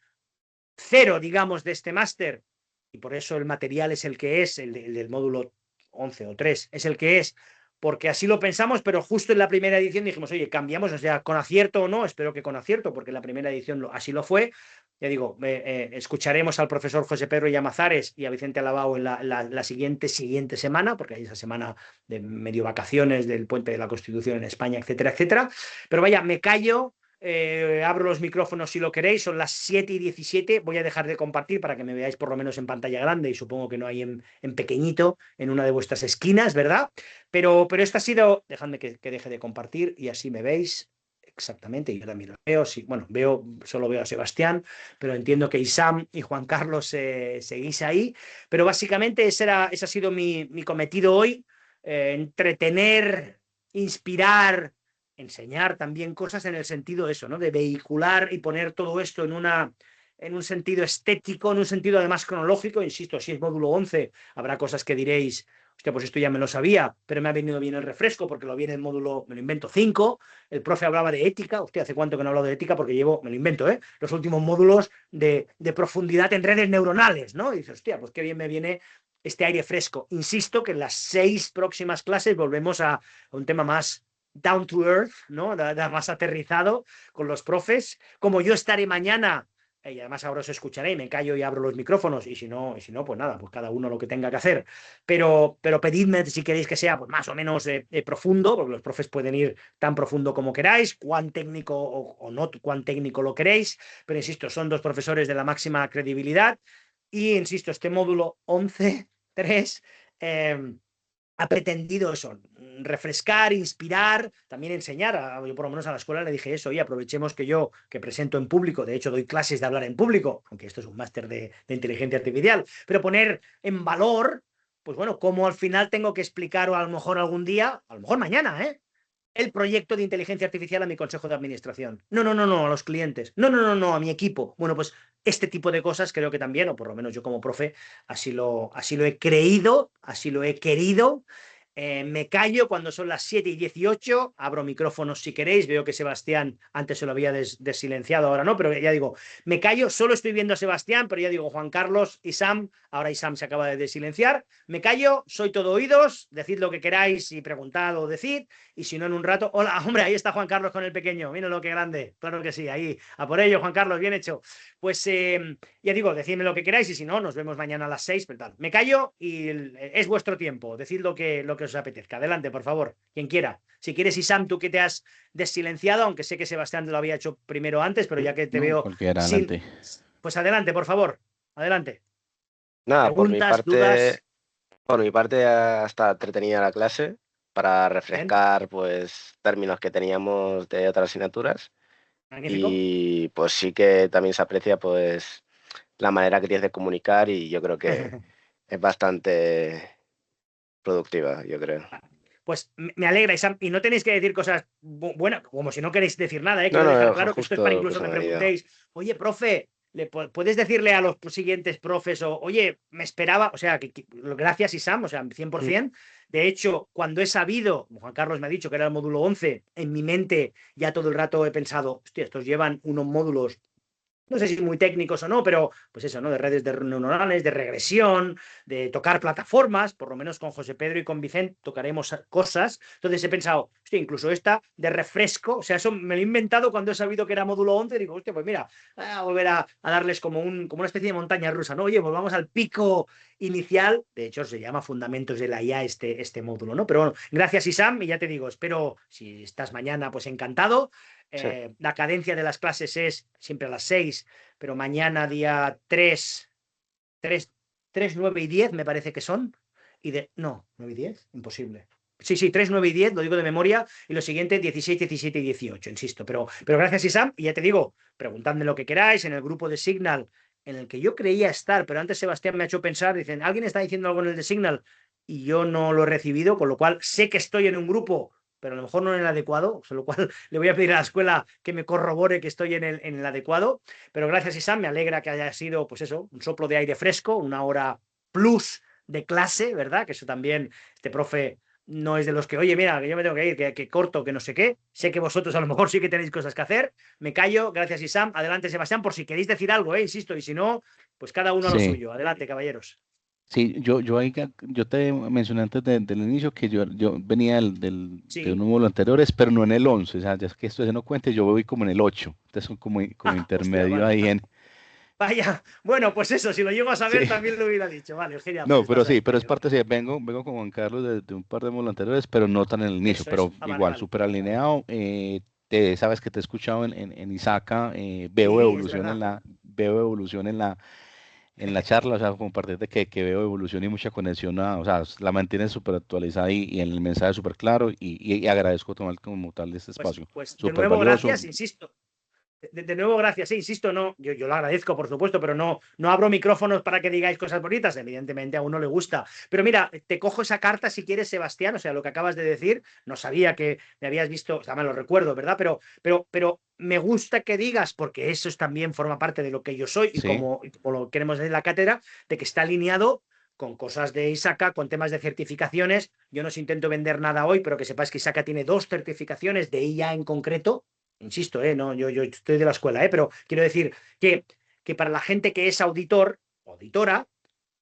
cero, digamos, de este máster, y por eso el material es el que es, el del módulo 11 o 3 es el que es, porque así lo pensamos, pero justo en la primera edición dijimos, oye, cambiamos, o sea, con acierto o no, espero que con acierto, porque en la primera edición así lo fue. Ya digo, escucharemos al profesor José Pedro Llamazares y a Vicente Alabao en la siguiente semana, porque hay esa semana de medio vacaciones del Puente de la Constitución en España, etcétera, etcétera. Pero vaya, me callo. Abro los micrófonos si lo queréis, son las 7:17, voy a dejar de compartir para que me veáis por lo menos en pantalla grande y supongo que no hay en pequeñito en una de vuestras esquinas, ¿verdad? Pero esto ha sido, dejadme que deje de compartir y así me veis. Exactamente, yo también lo veo. Sí, bueno, solo veo a Sebastián, pero entiendo que Isam y Juan Carlos seguís ahí. Pero básicamente ese ha sido mi cometido hoy: entretener, inspirar, enseñar también cosas en el sentido de eso, ¿no? De vehicular y poner todo esto en un sentido estético, en un sentido además cronológico. Insisto, si es módulo 11, habrá cosas que diréis, hostia, pues esto ya me lo sabía, pero me ha venido bien el refresco porque lo vi en el módulo, me lo invento, 5. El profe hablaba de ética. Hostia, ¿hace cuánto que no he hablado de ética? Porque llevo, me lo invento, los últimos módulos de profundidad en redes neuronales, ¿no? Y dices, hostia, pues qué bien me viene este aire fresco. Insisto que en las 6 próximas clases volvemos a un tema más down to earth, ¿no? Más aterrizado con los profes. Como yo estaré mañana, y además ahora os escucharé y me callo y abro los micrófonos, y si no, pues nada, pues cada uno lo que tenga que hacer. Pero pedidme si queréis que sea pues más o menos profundo, porque los profes pueden ir tan profundo como queráis, cuán técnico o no cuán técnico lo queréis, pero insisto, son dos profesores de la máxima credibilidad y, insisto, este módulo 11.3 ha pretendido eso, refrescar, inspirar, también enseñar. Yo por lo menos a la escuela le dije eso, y aprovechemos que yo, que presento en público, de hecho doy clases de hablar en público, aunque esto es un máster de inteligencia artificial, pero poner en valor, pues bueno, cómo al final tengo que explicar, o a lo mejor algún día, a lo mejor mañana, el proyecto de inteligencia artificial a mi consejo de administración. No, a los clientes. No, a mi equipo. Bueno, pues este tipo de cosas creo que también, o por lo menos yo como profe, así lo he creído, así lo he querido, Me callo cuando son las 7:18, abro micrófonos si queréis, veo que Sebastián antes se lo había desilenciado, ahora no, pero ya digo, me callo, solo estoy viendo a Sebastián, pero ya digo, Juan Carlos y Sam, ahora Sam se acaba de desilenciar, me callo, soy todo oídos, decid lo que queráis y preguntad o decid, y si no en un rato, hola, hombre, ahí está Juan Carlos con el pequeño, míralo qué grande, claro que sí, ahí, a por ello, Juan Carlos, bien hecho. Pues ya digo, decidme lo que queráis y si no, nos vemos mañana a las 6, pero tal. Me callo y es vuestro tiempo, decid lo que os apetezca. Adelante, por favor, quien quiera. Si quieres, Isam, tú que te has desilenciado, aunque sé que Sebastián lo había hecho primero antes, pero ya que te No, veo cualquiera, sin... adelante. Pues adelante, por favor. Adelante. Nada, Preguntas, dudas. por mi parte ya está entretenida la clase para Bien, refrescar pues términos que teníamos de otras asignaturas magnífico. y pues sí que también se aprecia pues la manera que tienes de comunicar y yo creo que es bastante productiva, yo creo. Pues me alegra, Isam, y no tenéis que decir cosas buenas, como si no queréis decir nada, ¿eh? No, Quiero dejar no, claro que esto es para justo incluso se me me olvidó. preguntéis, oye, profe, ¿puedes decirle a los siguientes profes o, oye, me esperaba, o sea, gracias, Isam, o sea, 100%. De hecho, cuando he sabido, Juan Carlos me ha dicho que era el módulo 11, en mi mente ya todo el rato he pensado, hostia, estos llevan unos módulos, no sé si muy técnicos o no, pero pues eso, ¿no? De redes neuronales, de regresión, de tocar plataformas, por lo menos con José Pedro y con Vicente tocaremos cosas. Entonces he pensado, hostia, incluso esta de refresco, o sea, eso me lo he inventado cuando he sabido que era módulo 11, digo, hostia, pues mira, a volver a darles como una especie de montaña rusa, ¿no? Oye, pues vamos al pico inicial, de hecho se llama Fundamentos de la IA este módulo, ¿no? Pero bueno, gracias Isam, y ya te digo, espero, si estás mañana, pues encantado. Sí. La cadencia de las clases es siempre a las 6, pero mañana día 3, 9 y 10 me parece que son. No, 9 y 10, imposible. Sí, 3, 9 y 10, lo digo de memoria, y lo siguiente 16, 17 y 18, insisto. Pero gracias, Isam, y ya te digo, preguntadme lo que queráis en el grupo de Signal, en el que yo creía estar, pero antes Sebastián me ha hecho pensar, dicen, alguien está diciendo algo en el de Signal, y yo no lo he recibido, con lo cual sé que estoy en un grupo, pero a lo mejor no en el adecuado, con lo cual le voy a pedir a la escuela que me corrobore que estoy en el adecuado. Pero gracias, Isam, me alegra que haya sido, pues eso, un soplo de aire fresco, una hora plus de clase, ¿verdad? Que eso también, este profe no es de los que, oye, mira, que yo me tengo que ir, que corto, que no sé qué. Sé que vosotros a lo mejor sí que tenéis cosas que hacer. Me callo, gracias, Isam. Adelante, Sebastián, por si queréis decir algo, insisto, y si no, pues cada uno a lo Sí, suyo. Adelante, caballeros. sí, yo te mencioné antes del inicio que yo venía de Sí. unos módulos anteriores, pero no en el 11, o sea, ya es que esto se no cuente, yo voy como en el 8, entonces son como Hostia, intermedio vale. ahí en... Vaya, bueno, pues eso, si lo llego a saber Sí, también lo hubiera dicho. Vale, genial, pues no, pero estás sí, ahí. pero es Vale, parte, sí, vengo con Juan Carlos de un par de módulos anteriores, pero no tan en el inicio, eso es. pero Ah, vale, igual, vale. súper alineado, sabes que te he escuchado en Isaca, Sí, es verdad. veo evolución en la charla, o sea, compartirte que veo evolución y mucha conexión, o sea, la mantienes súper actualizada y en el mensaje súper claro y agradezco tomar como tal este espacio, Pues de súper nuevo, valioso. gracias, insisto. De nuevo, gracias. Sí, insisto, no, yo lo agradezco, por supuesto, pero no abro micrófonos para que digáis cosas bonitas. Evidentemente a uno le gusta. Pero mira, te cojo esa carta si quieres, Sebastián, o sea, lo que acabas de decir. No sabía que me habías visto, o sea, me lo recuerdo, ¿verdad? Pero me gusta que digas, porque eso también forma parte de lo que yo soy y Sí, como lo queremos en la cátedra, de que está alineado con cosas de Isaka, con temas de certificaciones. Yo no os intento vender nada hoy, pero que sepáis que Isaka tiene 2 certificaciones de IA en concreto. Insisto, no, yo estoy de la escuela, pero quiero decir que para la gente que es auditor, auditora,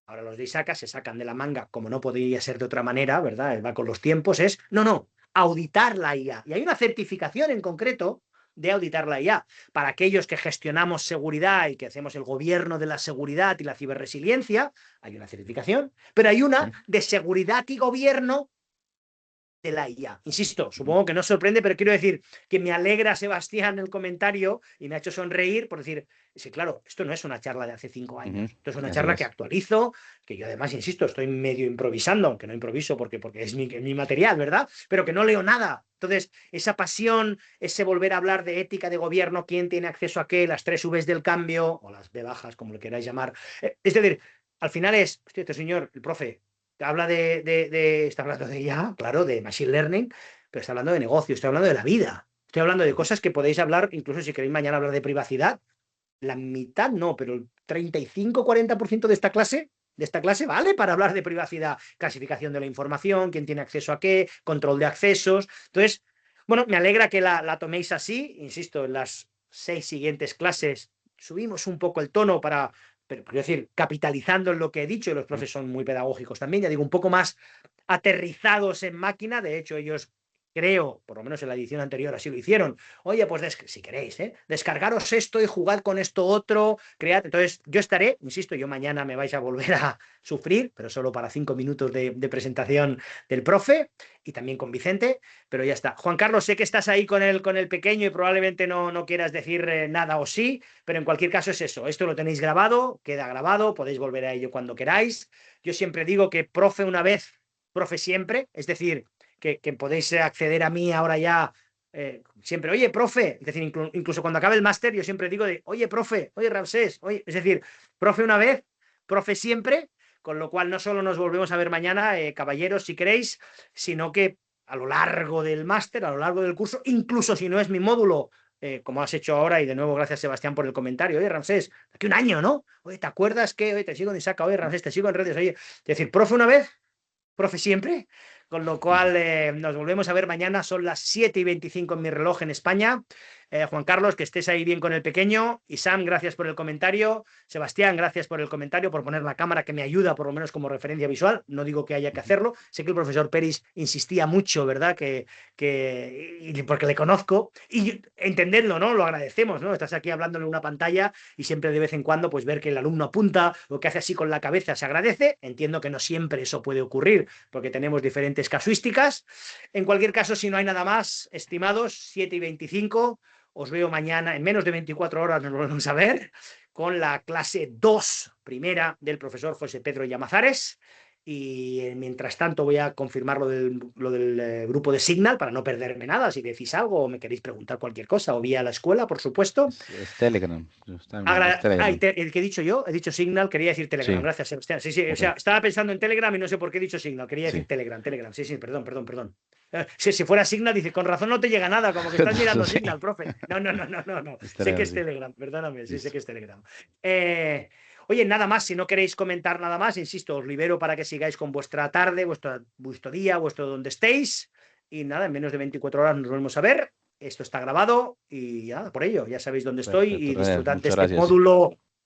ahora los de ISACA se sacan de la manga, como no podría ser de otra manera, ¿verdad? Va con los tiempos, no, auditar la IA. Y hay una certificación en concreto de auditar la IA. Para aquellos que gestionamos seguridad y que hacemos el gobierno de la seguridad y la ciberresiliencia, hay una certificación, pero hay una sí, de seguridad y gobierno de la IA. Insisto, supongo que no sorprende, pero quiero decir que me alegra, Sebastián, el comentario y me ha hecho sonreír por decir, sí, claro, esto no es una charla de hace 5 años, ujú, esto es una así charla que es. actualizo, que yo además, insisto, estoy medio improvisando, aunque no improviso porque es mi material, ¿verdad? Pero que no leo nada. Entonces, esa pasión, ese volver a hablar de ética de gobierno, quién tiene acceso a qué, las 3 Vs del cambio, o las B bajas, como le queráis llamar. Es decir, al final es, hostia, este señor, el profe, habla está hablando de ya, claro, de machine learning, pero está hablando de negocio, estoy hablando de la vida, estoy hablando de Ujú. cosas que podéis hablar, incluso si queréis mañana hablar de privacidad, la mitad no, pero el 35-40% de esta clase de esta clase vale para hablar de privacidad, clasificación de la información, quién tiene acceso a qué, control de accesos. Entonces, bueno, me alegra que la toméis así. Insisto, en las 6 siguientes clases subimos un poco el tono para, pero quiero decir, capitalizando en lo que he dicho, y los profes son muy pedagógicos también, ya digo, un poco más aterrizados en máquina. De hecho, ellos, creo, por lo menos en la edición anterior así lo hicieron. Oye, pues si queréis, descargaros esto y jugad con esto otro, cread. Entonces, yo estaré, insisto, yo mañana me vais a volver a sufrir, pero solo para 5 minutos de presentación del profe y también con Vicente, pero ya está. Juan Carlos, sé que estás ahí con el pequeño y probablemente no quieras decir nada o sí, pero en cualquier caso es eso. Esto lo tenéis grabado, queda grabado, podéis volver a ello cuando queráis. Yo siempre digo que profe una vez, profe siempre, es decir, que podéis acceder a mí ahora ya siempre, oye, profe, es decir, incluso cuando acabe el máster, yo siempre digo de, oye, profe, oye, Ramsés, oye, es decir, profe una vez, profe siempre, con lo cual no solo nos volvemos a ver mañana, caballeros, si queréis, sino que a lo largo del máster, a lo largo del curso, incluso si no es mi módulo, como has hecho ahora, y de nuevo gracias Sebastián por el comentario, oye, Ramsés, aquí un año, ¿no? Oye, ¿te acuerdas que, oye, te sigo en Isaac, oye, Ramsés, te sigo en redes, oye, es decir, profe una vez, profe siempre, con lo cual nos volvemos a ver mañana, son las 7:25 en mi reloj en España. Juan Carlos, que estés ahí bien con el pequeño. Y Sam, gracias por el comentario. Sebastián, gracias por el comentario, por poner la cámara que me ayuda por lo menos como referencia visual. No digo que haya que hacerlo. Sé que el profesor Peris insistía mucho, ¿verdad? Y porque le conozco. Y entenderlo, ¿no? Lo agradecemos, ¿no? Estás aquí hablándole en una pantalla y siempre de vez en cuando pues ver que el alumno apunta o que hace así con la cabeza se agradece. Entiendo que no siempre eso puede ocurrir porque tenemos diferentes casuísticas. En cualquier caso, si no hay nada más, estimados, 7:25, os veo mañana, en menos de 24 horas nos volvemos a ver, con la clase 2 primera del profesor José Pedro Llamazares. Y mientras tanto voy a confirmar lo del grupo de Signal para no perderme nada. Si decís algo o me queréis preguntar cualquier cosa, o vía la escuela, por supuesto. Es Telegram. Es Telegram. ¿El que he dicho yo? He dicho Signal, quería decir Telegram. Sí. Gracias, Sebastián. Sí, Okay. o sea, estaba pensando en Telegram y no sé por qué he dicho Signal. Quería decir Sí. Telegram. Sí, perdón. Si fuera Signal, dice, con razón no te llega nada, como que estás mirando Sí. Signal, profe. No. Sé que es Telegram, perdóname, sí, sé que es Telegram. Oye, nada más, si no queréis comentar nada más, insisto, os libero para que sigáis con vuestra tarde, vuestro día, vuestro donde estéis. Y nada, en menos de 24 horas nos volvemos a ver. Esto está grabado y nada, por ello, ya sabéis dónde estoy. Perfecto, Y disfrutad de este gracias.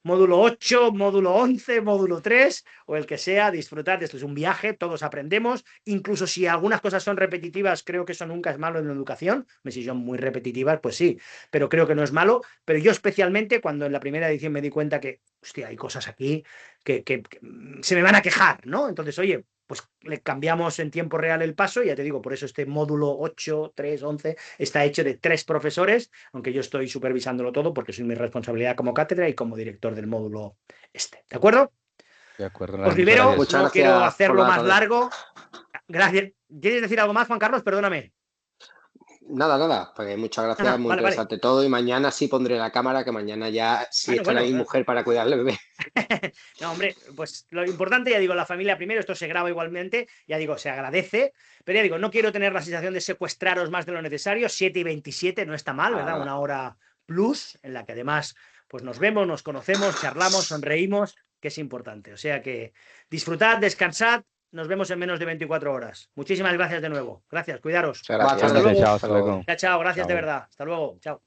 módulo 8, módulo 11, módulo 3 o el que sea, disfrutad. Esto es un viaje, todos aprendemos, incluso si algunas cosas son repetitivas, creo que eso nunca es malo en la educación. Si son muy repetitivas, pues sí, pero creo que no es malo. Pero yo especialmente cuando en la primera edición me di cuenta que, hostia, hay cosas aquí que se me van a quejar, ¿no? Entonces, oye, pues le cambiamos en tiempo real el paso, y ya te digo, por eso este módulo 8, 3, 11 está hecho de 3 profesores, aunque yo estoy supervisándolo todo porque soy mi responsabilidad como cátedra y como director del módulo este. ¿De acuerdo? De acuerdo. Os libero, no quiero hacerlo más tarde. largo. Gracias. ¿Quieres decir algo más, Juan Carlos? Perdóname. Nada, pues muchas gracias, muy interesante todo, y mañana sí pondré la cámara, que mañana ya sí estará mi mujer para cuidar al bebé. No, hombre, pues lo importante, ya digo, la familia primero, esto se graba igualmente, ya digo, se agradece, pero ya digo, no quiero tener la sensación de secuestraros más de lo necesario. 7:27 no está mal, ¿verdad? Una hora plus, en la que además pues nos vemos, nos conocemos, charlamos, sonreímos, que es importante. O sea que disfrutad, descansad. Nos vemos en menos de 24 horas. Muchísimas gracias de nuevo. Gracias, cuidaros. Gracias. Hasta luego. Hasta luego. Chao, gracias Chao. de verdad. Hasta luego. Chao.